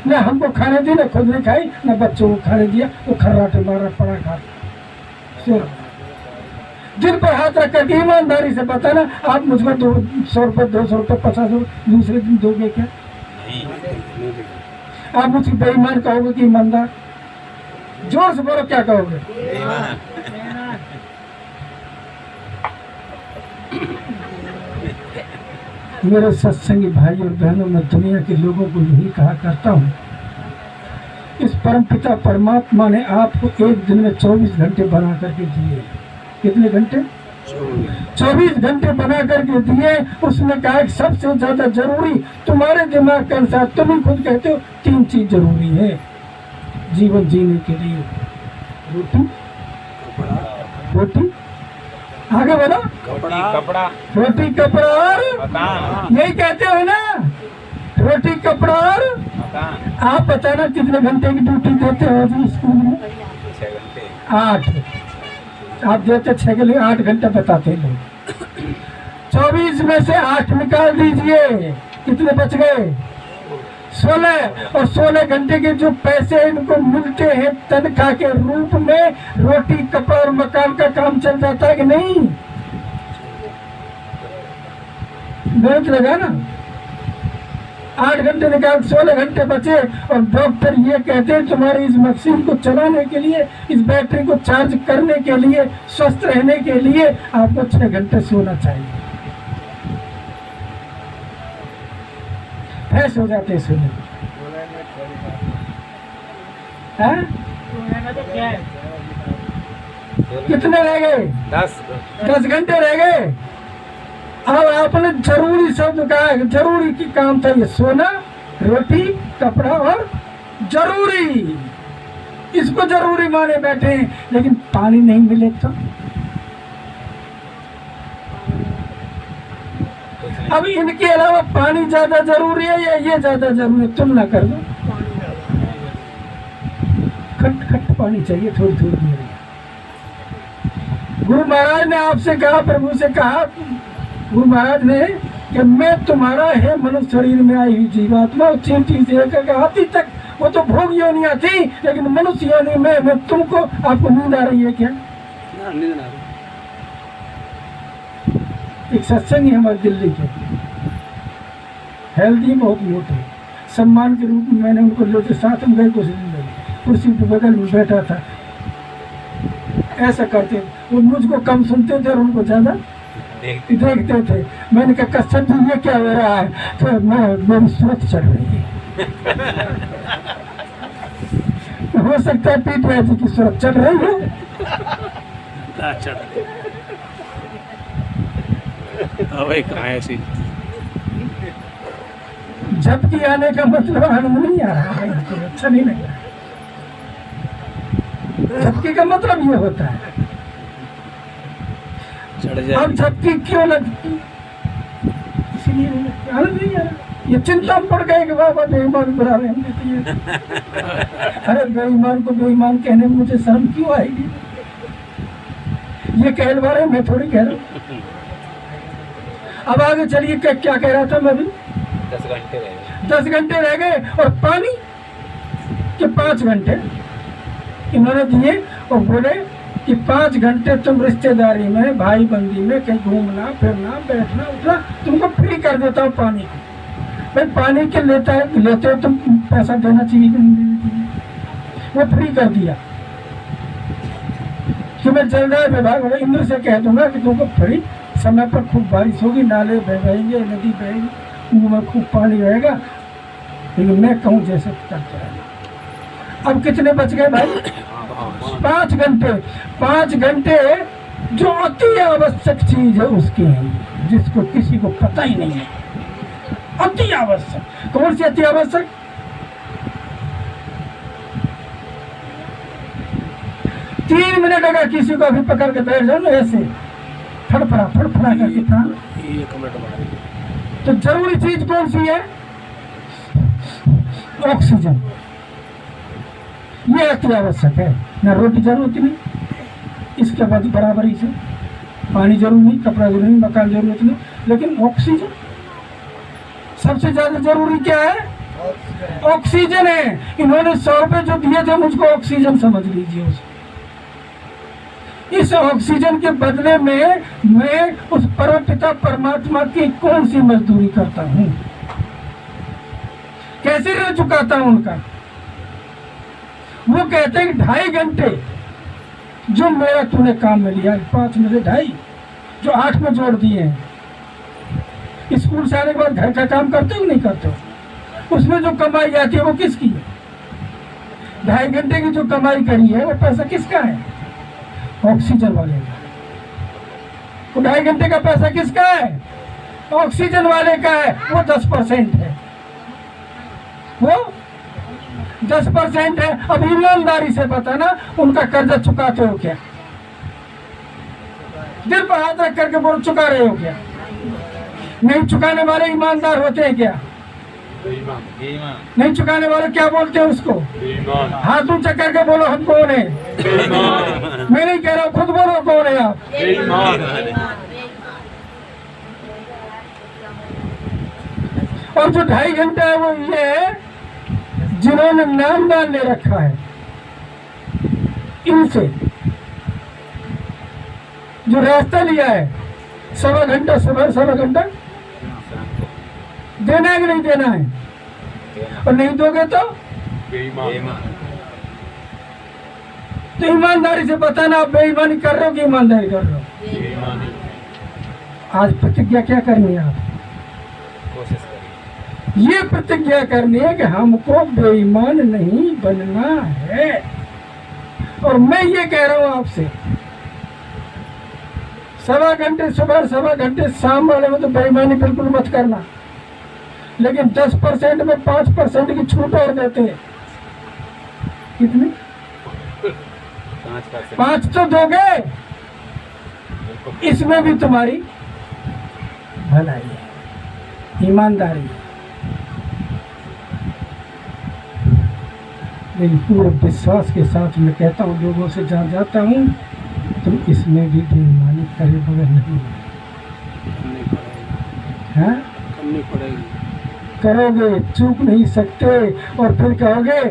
न हमको खाने दी, न खुद ने खाई, न बच्चों को खाने दिया, वो खर्राटे मारा पड़ा खा। दिल पर हाथ रख करके ईमानदारी से बताना, आप मुझको 100 रुपये, 200 रुपये, 50 रुपये दूसरे दिन दोगे क्या? आप मुझे बेईमान कहोगे कि ईमानदार? जोर से बोलो, क्या कहोगे? मेरे सत्संगी भाई और बहनों, मैं दुनिया के लोगों को यही कहा करता हूँ, इस परमपिता परमात्मा ने आपको एक दिन में 24 घंटे बना करके दिए। कितने घंटे? 24 घंटे बना करके दिए। उसने कहा कि सबसे ज्यादा जरूरी तुम्हारे दिमाग के अनुसार, तुम ही खुद कहते हो 3 चीज जरूरी है जीवन जीने के लिए, रोटी, रोटी, आगे बोलो,
कपड़ा,
रोटी, कपड़ा और यही कहते हो ना, रोटी, कपड़ा और आप बताना कितने घंटे की ड्यूटी देते हो जी स्कूल में?
6 घंटे।
8 आप देते 6 के लिए 8 घंटे बताते लोग। 24 में से 8 निकाल दीजिए, कितने बच गए? 16। और 16 घंटे के जो पैसे इनको मिलते हैं तनख्वाह के रूप में, रोटी, कपड़ा और मकान का काम चल जाता है कि नहीं? गलत लगा ना? 8 घंटे निकाल, 16 घंटे बचे और डॉक्टर ये कहते हैं तुम्हारी इस मशीन को चलाने के लिए, इस बैटरी को चार्ज करने के लिए, स्वस्थ रहने के लिए आपको 6 घंटे सोना चाहिए। फैस हो जाते सोने हैं। कितने रह गए? 10 घंटे रह गए। अब आपने जरूरी शब्द कहा, जरूरी की काम था ये सोना, रोटी, कपड़ा और जरूरी, इसको जरूरी माने बैठे हैं, लेकिन पानी नहीं मिले तो? अब इनके अलावा पानी ज्यादा जरूरी है या ये ज्यादा जरूरी है? तुलना कर दो। खट खट पानी चाहिए थोड़ी थोड़ी देर में। गुरु महाराज ने आपसे कहा, प्रभु से कहा, गुरु महाराज ने कि मैं तुम्हारा है मनुष्य शरीर में आई हुई जीवात्मा, चिंती से हाथी तक वो तो भोग योनियां थी, लेकिन मनुष्य योनि में मैं तुमको, आपको नींद आ रही है क्या?
नींद आ रही।
एक सत्संग है हमारे दिल्ली के, हेल्दी, बहुत मोटे, सम्मान के रूप में मैंने उनको लेते साथ में गए, कुर्सी पे बगल में बैठा था। ऐसा करते, वो मुझको कम सुनते थे और उनको ज्यादा देखते थे। मैंने कहा कसम जी ये क्या हो रहा है? तो मेरी सूरत चढ़ रही है। हो सकता है पीठ जी की सूरत चढ़ रही है।
कहाँ ऐसी
झपकी आने का मतलब आनंद नहीं आ रहा है, अच्छा नहीं लग रहा। झपकी का मतलब ये होता है। अब झपकी क्यों लगती? इसीलिए आनंद नहीं आ रहा। ये चिंता में पड़ गए कि बाबा बेईमान बुरा रहे हैं। अरे बेईमान को बेईमान कहने में मुझे शर्म क्यों आएगी? ये कहलवा रहे, मैं थोड़ी कह रहा हूँ। अब आगे चलिए, क्या कह रहा था मैं अभी?
10 घंटे रह गए।
10 घंटे रह गए और पानी के 5 घंटे। इन्होंने दिए और बोले कि 5 घंटे तुम रिश्तेदारी में, भाई बंदी में कहीं घूमना फिरना बैठना उठना, तुमको फ्री कर देता हूँ पानी को। भाई पानी के लेते हो तुम, पैसा देना चाहिए कि नहीं देना चाहिए? वो फ्री कर दिया कि मैं जलदाय विभाग वाले इंद्र से कह दूंगा कि तुमको फ्री, समय पर खूब बारिश होगी, नाले बहेंगे, नदी बहेगी, मुँह में खूब पानी रहेगा, लेकिन मैं कहूँ जैसे करते रहना। अब कितने बच गए भाई? 5 घंटे। 5 घंटे जो अति आवश्यक चीज है उसकी है, जिसको किसी को पता ही नहीं है। अति आवश्यक कौन सी अति आवश्यक? तीन मिनट अगर किसी को अभी पकड़ के बैठ जाओ ना ऐसे फड़फड़ा करके प्राण, तो जरूरी चीज कौन सी है? ऑक्सीजन। ये अति आवश्यक है। ना रोटी जरूरत नहीं, इसके बाद बराबरी से पानी जरूर नहीं, कपड़ा जरूर नहीं, मकान जरूरत नहीं, लेकिन ऑक्सीजन सबसे ज्यादा जरूरी क्या है? ऑक्सीजन है। इन्होंने 100 रुपए जो दिए थे मुझको ऑक्सीजन समझ लीजिए उसे। इस ऑक्सीजन के बदले में मैं उस परमपिता परमात्मा की कौन सी मजदूरी करता हूँ? कैसे ऋण चुकाता हूँ उनका? वो कहते हैं कि 2.5 घंटे जो मेरा तूने काम में लिया, 5 में से 2.5 जो 8 में जोड़ दिए हैं, स्कूल से आने के बाद घर का काम करते हो नहीं करते हो? उसमें जो कमाई आती है वो किसकी है? 2.5 घंटे की जो कमाई करी है वो पैसा किसका है? ऑक्सीजन वाले का। वो 2.5 घंटे का पैसा किसका है? ऑक्सीजन वाले का है। वो 10% है, वो 10% है। अब ईमानदारी से बताना, उनका कर्जा चुकाते हो क्या? दिल पर हाथ रख करके बोल, चुका रहे हो क्या? नहीं चुकाने वाले ईमानदार होते हैं क्या? नहीं चुकाने वाले क्या बोलते हैं उसको? हाथ ऊंचा करके बोलो हम कौन है? मैं नहीं कह रहा हूँ, खुद बोलो कौन है आप? और जो 2.5 घंटा है वो ये है जिन्होंने नामदान ले रखा है, इनसे जो रास्ता लिया है, 1.25 घंटा सुबह, 1.25 घंटा देना है कि नहीं देना है? और नहीं दोगे तो ईमानदारी से बताना, आप बेईमानी कर रहे हो कि ईमानदारी कर रहे हो? आज प्रतिज्ञा क्या करनी है? आप
कोशिश करिए।
ये प्रतिज्ञा करनी है कि हमको बेईमान नहीं बनना है। और मैं ये कह रहा हूं आपसे, 1.25 घंटे सुबह, 1.25 घंटे शाम वाले में तो बेईमानी बिल्कुल मत करना, लेकिन 10% में 5% की छूट और देते हैं। कितनी? 5 तो दोगे, इसमें भी तुम्हारी भलाई है, ईमानदारी है। लेकिन पूरे विश्वास के साथ मैं कहता हूँ लोगों से, जहाँ जाता हूँ तुम इसमें भी बेईमानी करे बगैर नहीं है,
करनी पड़ेगी।
करोगे, चूक नहीं सकते। और फिर कहोगे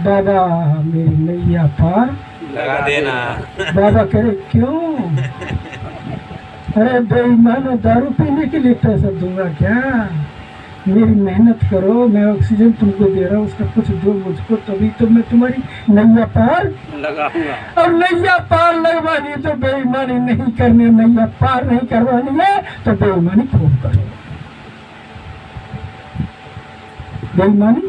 बाबा मेरी नैया पार
लगा देना।
बाबा करे क्यों? अरे बेईमानो, दारू पीने के लिए पैसा दूंगा क्या? मेरी मेहनत करो, मैं ऑक्सीजन तुमको दे रहा हूँ, उसका कुछ दो मुझको, तभी तो मैं तुम्हारी नैया पार
लगाऊंगा।
और नैया पार लगवानी तो बेईमानी नहीं करनी, नैया पार नहीं करवानी है तो बेईमानी खूब करो। बेईमानी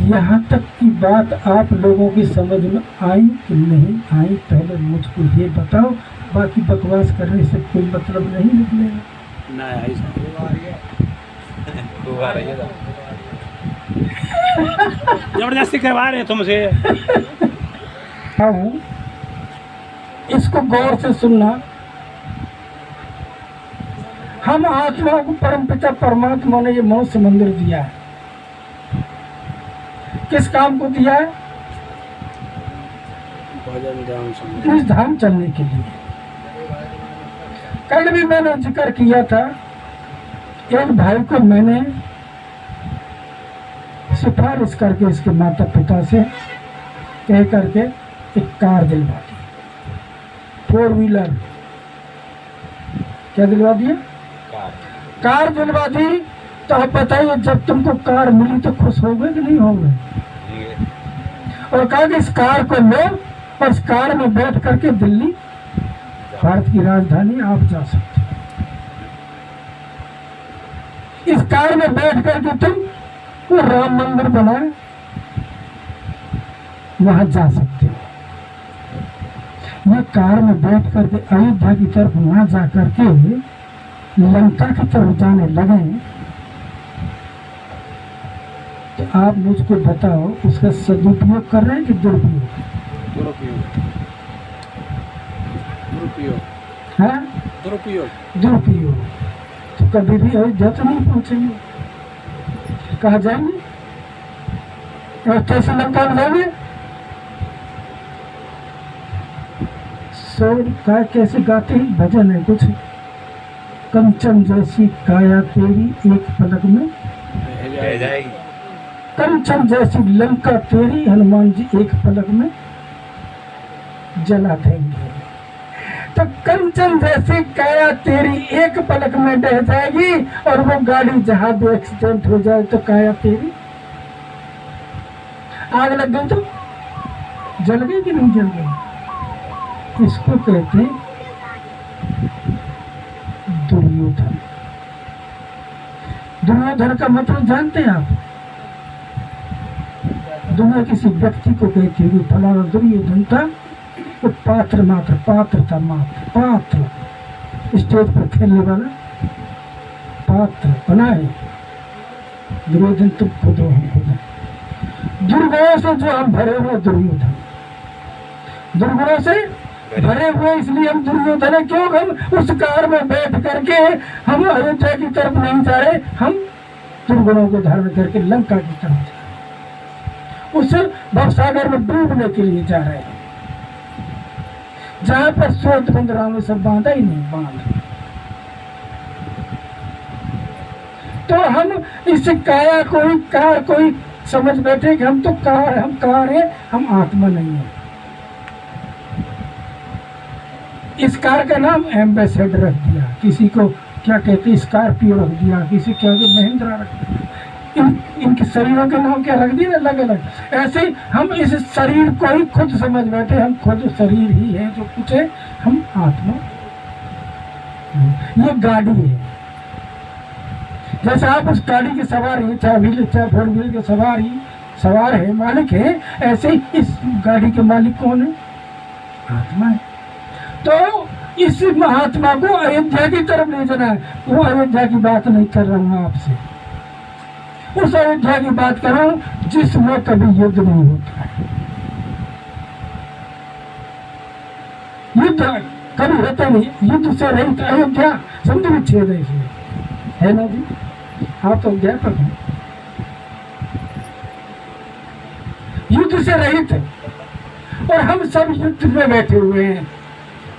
यहाँ तक की बात आप लोगों की समझ में आई कि नहीं आई, पहले मुझको ये बताओ। बाकी बकवास करने से कोई मतलब नहीं निकलेगा।
जबरदस्ती करवा रहे तुमसे।
हाँ, इसको गौर से सुनना। हम आत्माओं को परमपिता परमात्मा ने ये मौत मंदिर दिया है। किस काम को दिया है?
भजन ध्यान
इस धाम चलने के लिए। कल भी मैंने जिक्र किया था, एक भाई को मैंने सिफारिश करके इसके माता पिता से कह करके एक कार दिलवा दी, 4 व्हीलर। क्या दिलवा दिया? कार दिलवा दी। तो आप बताइए, जब तुमको कार मिली तो खुश हो गए कि नहीं हो गए? और कहा कि इस कार को लो और इस कार में बैठ करके दिल्ली, भारत की राजधानी, आप जा सकते हो। इस कार में बैठ करके तुम वो राम मंदिर बनाए, वहां जा सकते हो। ये कार में बैठ करके अयोध्या की तरफ वहां जा करके लंका की तरफ जाने लगे। तो आप मुझको बताओ, उसका सदुपयोग कर रहे हैं कि दुरुपयोग? दुरुपयोग। तो कभी भी अयोध्या तो नहीं पहुंचेंगे, कहा जाएंगे? और कैसे लंका में जाएंगे? का कैसे गाते हैं, भजन है कुछ, कंचन जैसी काया तेरी एक पलक में
रह जाएगी।
कंचन जैसी लंका तेरी हनुमान जी एक पलक में जला देंगे। तो कंचन जैसी काया तेरी एक पलक में ढह जाएगी, और वो गाड़ी जहां भी एक्सीडेंट हो जाए तो काया तेरी आग लग गई तो जल गई कि नहीं जल गई? इसको कहते हैं दुर्योधन। दुर्योधन का मतलब जानते हैं आप? दुनिया किसी व्यक्ति को कहती है कि फलाना दुर्योधन था, वो पात्र था, पात्र स्टेज पर खेलने वाला पात्र बनाए। दुर्योधन तुम खुद हो, हम खुद हैं। दुर्गुणों से जो हम भरे हुए दुर्योधन, दुर्गुणों से भरे हुए इसलिए हम दुर्योधन है। क्यों? हम उस कार में बैठ करके हम अयोध्या की तरफ नहीं जा रहे, हम दुर्गुणों को धारण करके लंका की तरफ जा रहे, उस भवसागर में डूबने के लिए जा रहे हैं, जहां पर श्वेत बंदरा में सब बांधा ही नहीं बांध। तो हम इस काया कोई कार कोई समझ बैठे कि हम तो कार है, हम आत्मा नहीं है। इस कार का नाम एम्बेसडर रख दिया, किसी को क्या कहते स्कॉर्पियो रख दिया, किसी क्या महिंद्रा रख दिया। इनके शरीरों के नाम क्या रख दिए अलग अलग। ऐसे हम इस शरीर को ही खुद समझ बैठे, हम खुद शरीर ही है जो कुछ है, हम आत्मा। ये गाड़ी है, जैसे आप उस गाड़ी के सवार हैं, चाहे व्हील चाहे 4 व्हील के सवार है, मालिक है, ऐसे ही इस गाड़ी के मालिक कौन है? आत्मा है। तो इस महात्मा को अयोध्या की तरफ ले जाना है। वो अयोध्या की बात नहीं कर रहा हूँ आपसे, उस अयोध्या की बात कर रहा हूँ जिसमें कभी युद्ध नहीं होता है। युद्ध कभी होता नहीं, युद्ध से रहित अयोध्या समझ विच्छेद है इसमें, है ना जी? आप तो अध्यापक हैं। युद्ध से रहित है, और हम सब युद्ध में बैठे हुए हैं।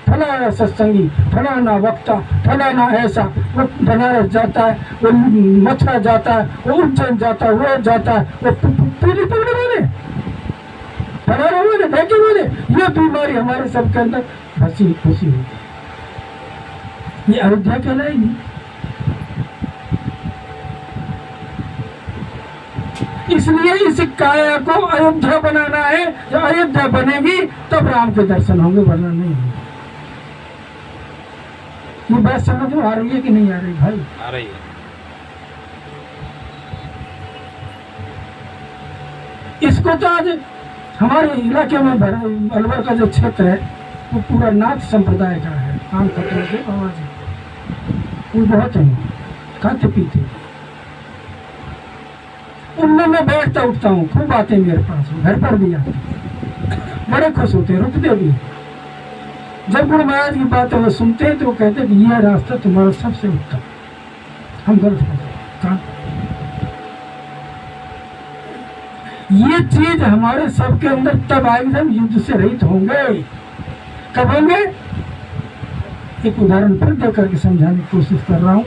फलाना सत्संगी, फलाना वक्ता, फलाना ऐसा, वो बनारस जाता है, वो मथुरा जाता है, वो उज्जैन जाता है, वो जाता है, वो पीली पकड़े वाले, फलाना वाले, बैठे वाले। ये बीमारी हमारे सबके अंदर हंसी खुशी हुई, ये अयोध्या कहलाएगी। इसलिए इस काया को अयोध्या बनाना है। जब अयोध्या बनेगी तब राम के दर्शन होंगे, वरना नहीं होंगे। ये बात समझ में आ रही है कि नहीं आ रही भाई?
आ रही है।
इसको तो आज हमारे इलाके में अलवर का जो क्षेत्र है वो पूरा नाथ संप्रदाय का है। आम खतरों के आवाज वो बहुत है, खाते पीते, उनमें मैं बैठता उठता हूँ, खूब आते मेरे पास, घर पर भी आते, बड़े खुश होते, रुकते भी। जब गुरु महाराज की बातें वो सुनते हैं तो वो कहते हैं कि यह रास्ता तुम्हारा सबसे उत्तम। हम गलत हो, ये चीज हमारे सबके अंदर तब आएगी जब युद्ध से रहित होंगे। कब होंगे? एक उदाहरण पर देकर के समझाने की कोशिश कर रहा हूं।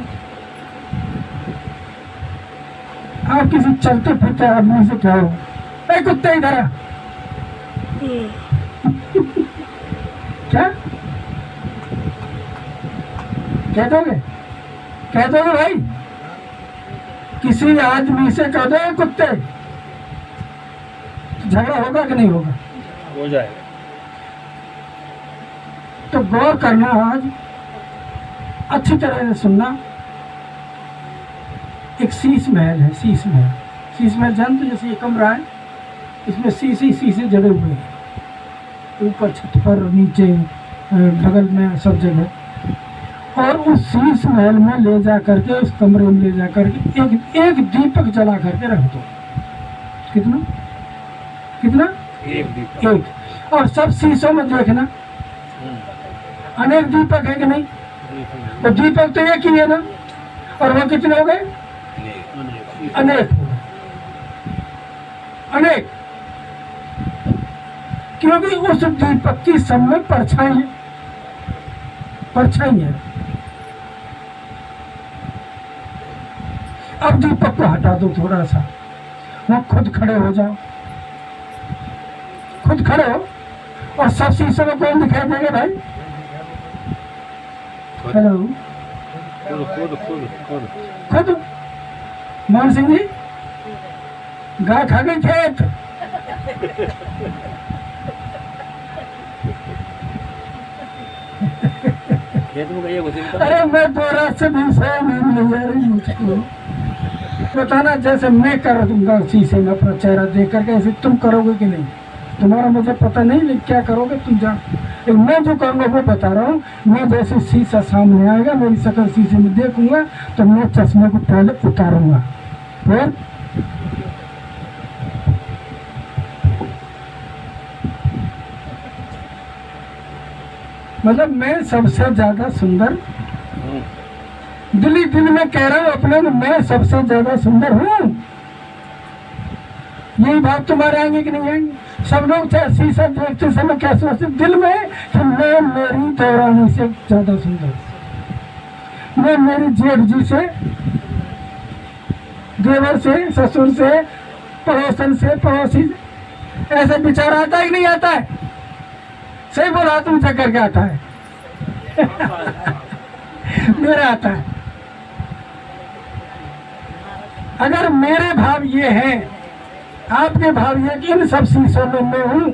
आप किसी चलते फिरते आदमी से कहो, ए कुत्ते इधर आ, क्या कह दोगे? कह दोगे भाई? किसी आदमी से कह दो कुत्ते, झगड़ा होगा कि नहीं होगा?
हो जाएगा।
तो गौर करना, आज अच्छी तरह से सुनना। एक शीश महल है, शीश महल। शीश महल जानते, जैसे ये कमरा है, इसमें शीशे जड़े हुए हैं, ऊपर छत पर, नीचे, बगल में, सब जगह। और उस शीश महल में ले जा करके, उस कमरे में ले जा करके एक दीपक जला करके रख दो। कितना कितना?
एक दीपक।
एक। और सब शीशों में देखना, अनेक दीपक है कि नहीं? तो दीपक तो एक ही है ना, और वो कितने हो गए? अनेक। अनेक, क्योंकि उस दीपक की सब में परछाई है, परछाई है। अब दीपक को हटा दो थोड़ा सा, वहां खुद खड़े हो जाओ, खुद खड़े हो, और सब शीशे में कौन दिखाई देगा भाई? हेलो, खुद मोहन सिंह जी, गाय खा गई खेत। अरे मैं 2 रात से भी सही नहीं ले रही मुझको। बताना, जैसे मैं कर दूंगा शीशे में अपना चेहरा देख करके, ऐसे तुम करोगे कि नहीं? तुम्हारा मुझे पता नहीं, लेकिन क्या करोगे तुम जान। मैं जो करूँगा वो बता रहा हूँ। मैं जैसे शीशा सामने आएगा, मेरी शक्ल शीशे में देखूंगा, तो मैं चश्मे को पहले उतारूंगा, फिर मतलब मैं सबसे ज्यादा सुंदर, दिल में कह रहा हूँ अपने, मैं सबसे ज्यादा सुंदर हूँ। यही बात तुम्हारे आएंगे कि नहीं आएंगे? सब लोग चाहे शीशा देखते समय क्या सोचते दिल में कि मैं मेरी दौरानी से ज्यादा सुंदर, मैं मेरी जेठ जी से, देवर से, ससुर से, पड़ोसन से, पड़ोसी से, ऐसा विचार आता है कि नहीं आता है? सही बोला, तुम से करके आता है। मेरा आता है। अगर मेरे भाव ये है, आपके भाव ये कि इन सब शीशों में मैं हूँ,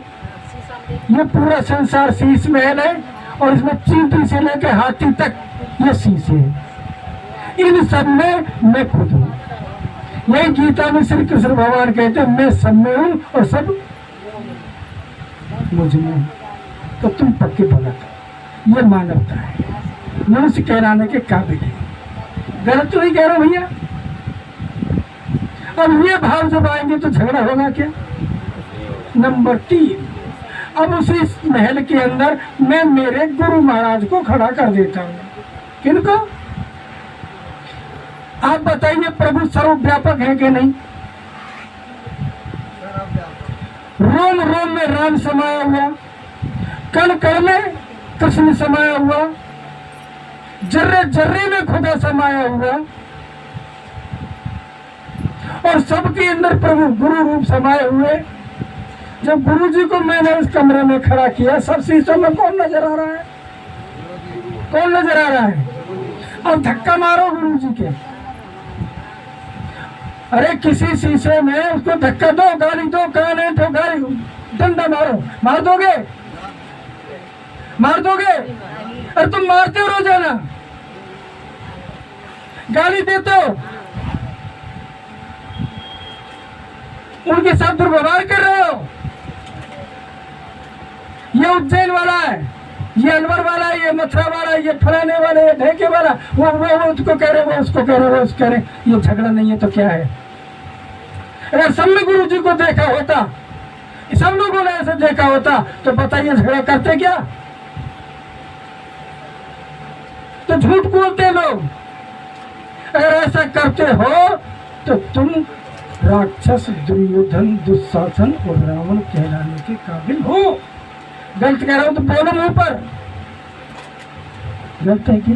ये पूरा संसार शीश महल है, और इसमें चींटी से लेकर हाथी तक ये शीशे हैं, इन सब में मैं खुद हूँ। यही गीता में श्री कृष्ण भगवान कहते हैं, मैं सब में हूँ और सब मुझ में हूँ। तो तुम पक्के भगत, ये मानवता है, मनुष्य कहलाने के काबिल है। गलत तो नहीं कह रहा भैया? अब ये भाव जब आएंगे तो झगड़ा होगा क्या? नंबर 3, अब उसी महल के अंदर मैं मेरे गुरु महाराज को खड़ा कर देता हूँ। किनको? आप बताइए, प्रभु सर्वव्यापक है कि नहीं? रोम रोम में राम समाया हुआ, कण कण में कृष्ण समाया हुआ, जर्रे जर्रे में खुदा समाया हुआ, और सबके अंदर प्रभु गुरु रूप समाये हुए। जब गुरु जी को मैंने उस कमरे में खड़ा किया, सब शीशों में कौन नजर आ रहा है? कौन नजर आ रहा है? अब धक्का मारो गुरु जी के। अरे किसी शीशे में उसको धक्का दो, गाली दो, कान है तो गाली, डंडा मारो। मार दोगे? मार दोगे? अरे तुम मारते हो रोजाना, गाली देते हो, उनके साथ दुर्व्यवहार कर रहे हो। ये उज्जैन वाला है, ये अलवर वाला है, ये मथुरा वाला है, ये फलाने वाला, ये ढेके वाला, वो उसको कह रहे, वो उसको कह रहे, वो उसको कह रहे। ये झगड़ा नहीं है तो क्या है? अगर सब ने गुरु जी को देखा होता, सब लोगों ने ऐसे देखा होता, तो बताइए झगड़ा करते क्या? तो झूठ बोलते लोग। अगर ऐसा करते हो तो तुम राक्षस, दुर्योधन, दुशासन और रावण कहलाने के काबिल हो। गलत कह रहा हूं तो बोलो मुंह पर, गलत है कि?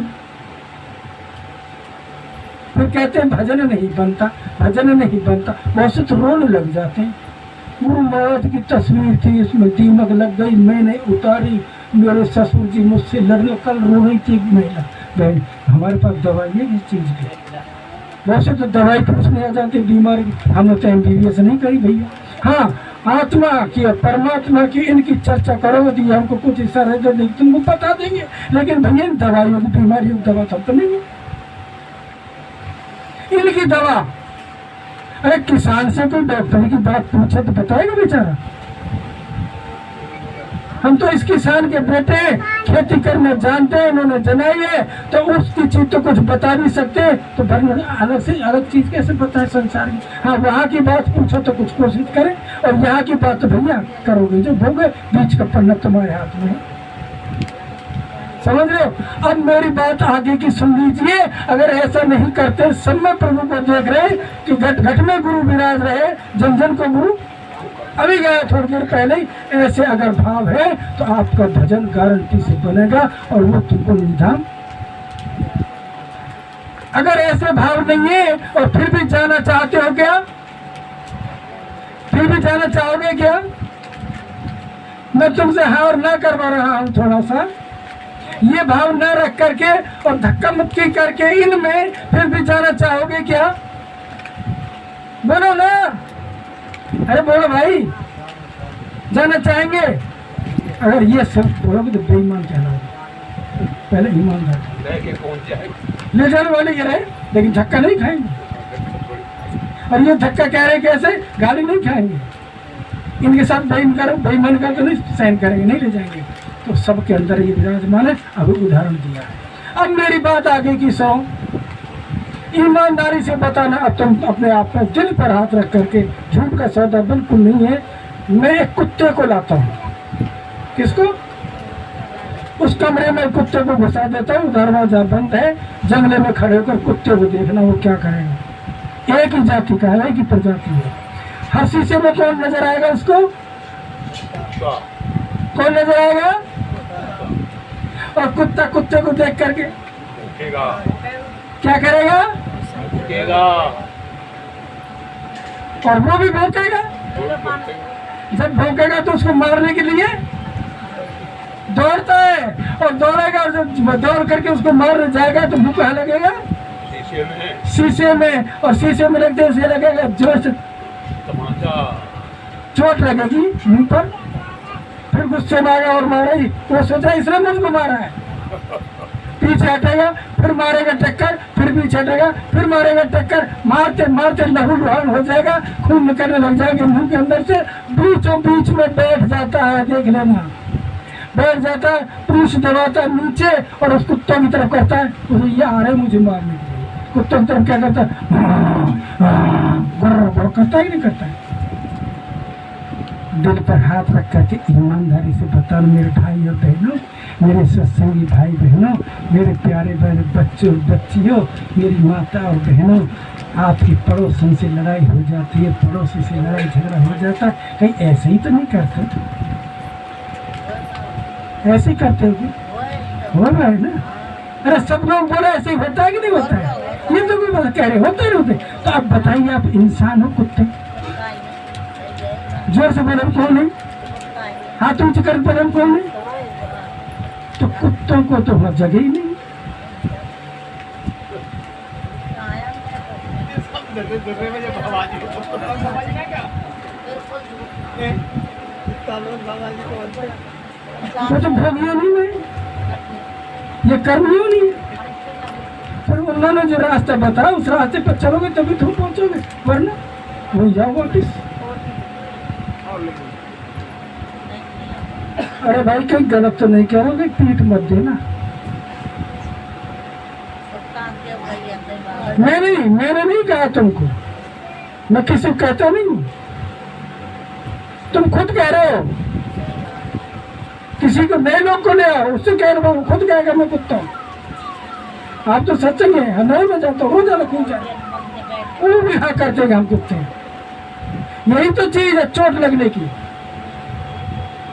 फिर कहते हैं भजन नहीं बनता, भजन नहीं बनता। बहुत से तो रोने लग जाते हैं। गुरु महाराज की तस्वीर थी, इसमें दीमक लग गई, मैंने उतारी, मेरे ससुर जी मुझसे लड़ने, कल रो रही थी महिला बहन। हमारे पास दवाई है इस चीज़ की। वैसे तो दवाई पूछने आ जाती बीमारी की, हमने तो MBBS नहीं करी भैया। हाँ, आत्मा की और परमात्मा की इनकी चर्चा करोगे तो ये हमको कुछ ऐसा रह जाए तुमको बता देंगे, लेकिन भैया इन दवाइयों की बीमारियों की दवा सब तो नहीं है। इनकी दवा, अरे किसान से कोई डॉक्टर की बात पूछे तो बताएगा बेचारा? हम तो इस किसान के बेटे खेती करना जानते हैं, इन्होंने जनाई है, तो उसकी चीज तो कुछ बता नहीं सकते, तो अलग से अलग चीज कैसे बताए संसार की? हाँ, वहाँ की बात पूछो तो कुछ कोशिश करें, और यहाँ की बात तो भैया करोगे जो भोगे, बीच का पन्ना तुम्हारे हाथ में है। समझ रहे हो? अब मेरी बात आगे की सुन लीजिए। अगर ऐसा नहीं करते, सब में प्रभु को देख रहे कि घट घट में गुरु विराज रहे, जन जन को गुरु। अभी गया थोड़ी देर पहले ही, ऐसे अगर भाव है तो आपका भजन गारंटी से बनेगा और वो तुमको निधान। अगर ऐसे भाव नहीं है और फिर भी जाना चाहते हो क्या? फिर भी जाना चाहोगे क्या? मैं तुमसे हाँ और ना करवा रहा हूं। थोड़ा सा ये भाव न रख करके और धक्का मुक्की करके इनमें फिर भी जाना चाहोगे क्या? बोलो ना, अरे बोलो भाई, जाना चाहेंगे? अगर ये सब बोलोगे तो बेईमान कहलाओगे। पहले ईमानदार ले जाने वाले ये रहे, लेकिन धक्का नहीं खाएंगे। और ये धक्का कह रहे कैसे? गाली नहीं खाएंगे, इनके साथ बेईमान कर तो नहीं सहन करेंगे, नहीं ले जाएंगे। तो सबके अंदर ये विराजमान है। अभी उदाहरण दिया है। अब मेरी बात आगे की सुनो, ईमानदारी से बताना। अब तुम अपने आप में दिल पर हाथ रख करके, झूठ का सौदा बिल्कुल नहीं है। मैं एक कुत्ते को लाता हूँ। किसको? उस कमरे में कुत्ते को घुसा देता हूँ, दरवाजा बंद है, जंगले में खड़े होकर कुत्ते को देखना वो क्या करेगा। एक ही जाति का है, एक ही प्रजाति है। हर शीशे में कौन नजर आएगा उसको? कौन नजर आएगा? और कुत्ता कुत्ते को देख करके क्या करेगा? और वो भी भौंकेगा। जब भौंकेगा तो उसको मारने के लिए दौड़ता है, और दौड़ेगा, और जब दौड़ करके उसको मारने जाएगा तो मुंह कहाँ लगेगा? शीशे में। और शीशे में लगते उसे लगेगा जोर से चोट लगेगी मुंह पर। फिर गुस्से में आएगा और मारेगी। वो सोचा इसने मुझको मारा है, पीछे हटेगा, फिर मारेगा टक्कर, फिर पीछे हटेगा, फिर मारेगा टक्कर। मारते मारते लहू लुहान हो जाएगा, खून निकलने लग जाएगा मुंह के अंदर से। बीचों बीच में बैठ जाता है, देख लेना, बैठ जाता है, पूंछ दबाता है नीचे और उस कुत्तों की तरफ करता है, उसे ये आ रहे मुझे मारने के लिए। कुत्तों की तरफ क्या करता है? गुर्र करता है कि नहीं करता है? दिल पर हाथ रख करके ईमानदारी से बताना, मेरे भाई और बहनों, मेरे सत्संगी भाई बहनों, मेरे प्यारे बहन बच्चों बच्चियों, मेरी माता और बहनों, आपकी पड़ोसन से लड़ाई हो जाती है, पड़ोसी से लड़ाई झगड़ा हो जाता है, कहीं ऐसे ही तो नहीं करते? ऐसे ही करते हो रहा है ना? अरे सब लोग बोले ऐसे ही होता है कि नहीं होता है? ये तो कोई कह रहे होते नहीं होते। तो आप बताइए, आप इंसान हो कुत्ते? जोर से बोले कौन है? हाथ ऊंचे कर बोले कौन है? तो कुत्तों को तो वह जगह ही नहीं। वो तो भोगियो नहीं है, ये कर्मियों नहीं। फिर उन्होंने जो रास्ता बताया उस रास्ते पर चलोगे तभी तुम पहुंचोगे, वरना वही जाओ वापिस। अरे भाई कहीं गलत तो नहीं करोगे, पीठ मत देना। मैंने नहीं कहा तुमको, मैं किसी को कहता नहीं हूँ, तुम खुद कह रहे हो। किसी को नए लोग को ले आओ, उससे कह रहे हो, खुद कहेगा मैं कुत्ता हूँ। आप तो सत्संग है, नहीं मैं जाता हूँ, रोजाना खूब जाए, वो भी हाँ करते हम कुत्ते हैं। यही तो चीज है चोट लगने की।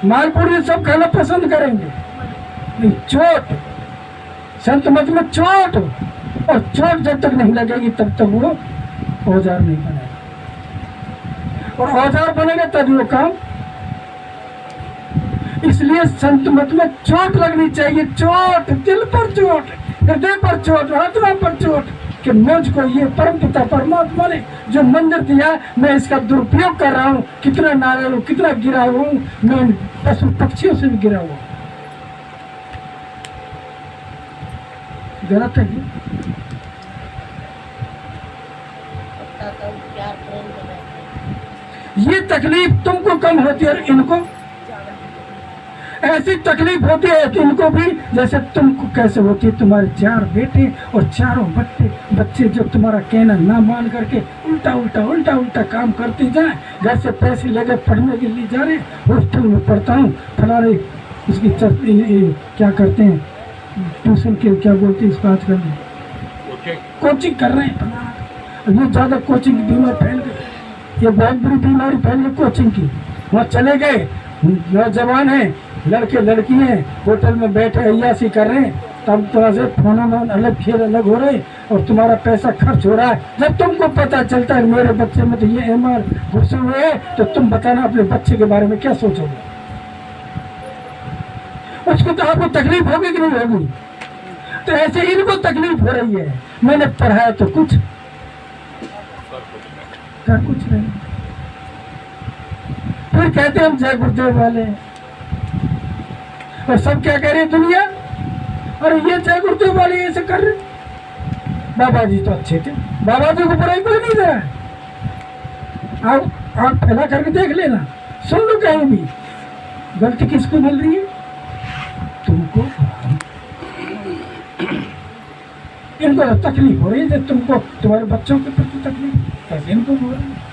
मालपुरी सब खाना पसंद करेंगे, नहीं चोट, संत मत में चोट, और चोट जब तक नहीं लगेगी तब तक वो औजार नहीं बनेगा, और औजार बनेगा तभी वो काम। इसलिए संत मत में चोट लगनी चाहिए, चोट, दिल पर चोट, हृदय पर चोट, आत्मा पर चोट, कि मुझको ये परमपिता परमात्मा ने जो मंदिर दिया, मैं इसका दुरुपयोग कर रहा हूँ, कितना नारायण हूँ, कितना गिरा हुआ हूँ, मैं पशु पक्षियों से भी गिरा हुआ। गलत है जी। ये तकलीफ तुमको कम होती है और इनको ऐसी तकलीफ होती है कि इनको भी जैसे तुमको कैसे होती है। तुम्हारे 4 बेटे और चारों बच्चे जो तुम्हारा कहना ना मान करके उल्टा काम करते जाए, घर से पैसे लेकर पढ़ने के लिए जा रहे, हॉस्टल में पढ़ता हूँ, फलाने उसकी क्या करते हैं, ट्यूशन के क्या बोलते हैं इसको आजकल, कोचिंग कर रहे हैं। ये ज़्यादा कोचिंग की बीमारी फैल गई, ये बहुत बड़ी बीमारी फैल गई कोचिंग की। वहाँ चले गए, नौजवान हैं, लड़के लड़की हैं, होटल में बैठे अय्यासी कर रहे हैं, तब तरह से फोनों में अलग खेल अलग हो रहे और तुम्हारा पैसा खर्च हो रहा है। जब तुमको पता चलता है मेरे बच्चे में तो ये एमआर घुसे हुए हैं, तो तुम बताना अपने बच्चे के बारे में क्या सोचोगे? उसको तो आपको तकलीफ होगी कि नहीं होगी? तो ऐसे इनको तकलीफ हो रही है। मैंने पढ़ाया तो कुछ कर कुछ नहीं, फिर कहते हैं हम जय गुरुदेव वाले, और सब क्या कह रही है दुनिया, अरे ये जय गुरुदेव वाले ऐसे कर रहे। बाबा जी तो अच्छे थे, बाबा जी को बुराई कोई नहीं दे रहा है। आप फैला करके देख लेना, सुन लो कहीं भी गलती किसको मिल रही है, तुमको। इनको तकलीफ हो रही है, तुमको तुम्हारे बच्चों के प्रति तकलीफ कैसे इनको हो रही है।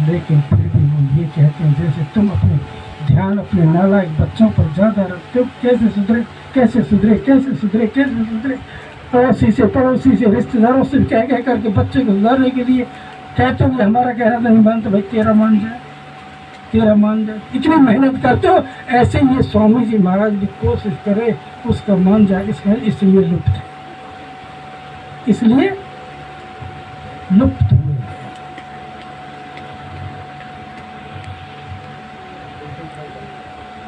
लेकिन फिर भी वो ये कहते हैं जैसे तुम अपने ध्यान अपने नालायक बच्चों पर ज्यादा रखते हो, कैसे सुधरे कैसे सुधरे कैसे सुधरे कैसे सुधरे, पड़ोसी से रिश्तेदारों से कह करके बच्चे को सुधारने के लिए कहते हो कि हमारा कहना नहीं मानते, भाई तेरा मान जाए, तेरा मान जाए। इतनी मेहनत करते हो, ऐसे ये स्वामी जी महाराज भी कोशिश करे उसका मान जाए, इसलिए लुप्त है, इसलिए लुप्त हुए।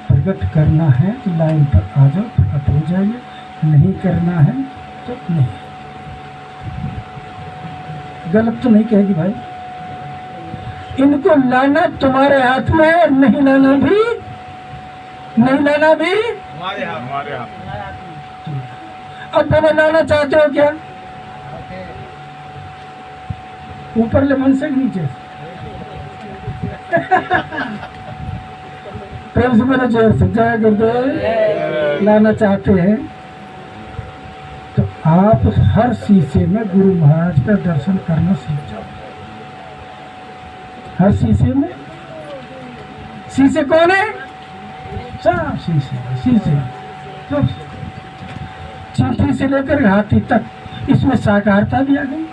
प्रकट करना है तो लाइन पर आ जाओ, प्रकट हो जाइए, नहीं करना है तो नहीं। गलत तो नहीं कहेगी भाई, इनको लाना तुम्हारे हाथ में है, नहीं लाना भी
हमारे हाथ।
अब तुम्हें लाना चाहते हो क्या? ऊपर ले मन से नीचे प्रेम से मेरा जोर से जय गुरुदेव लाना चाहते हैं तो आप हर शीशे में गुरु महाराज का दर्शन करना सीख जाओ। हर शीशे में, शीशे कौन है? सब शीशे सब, चींटी से लेकर हाथी तक, इसमें साकारता भी आ गई।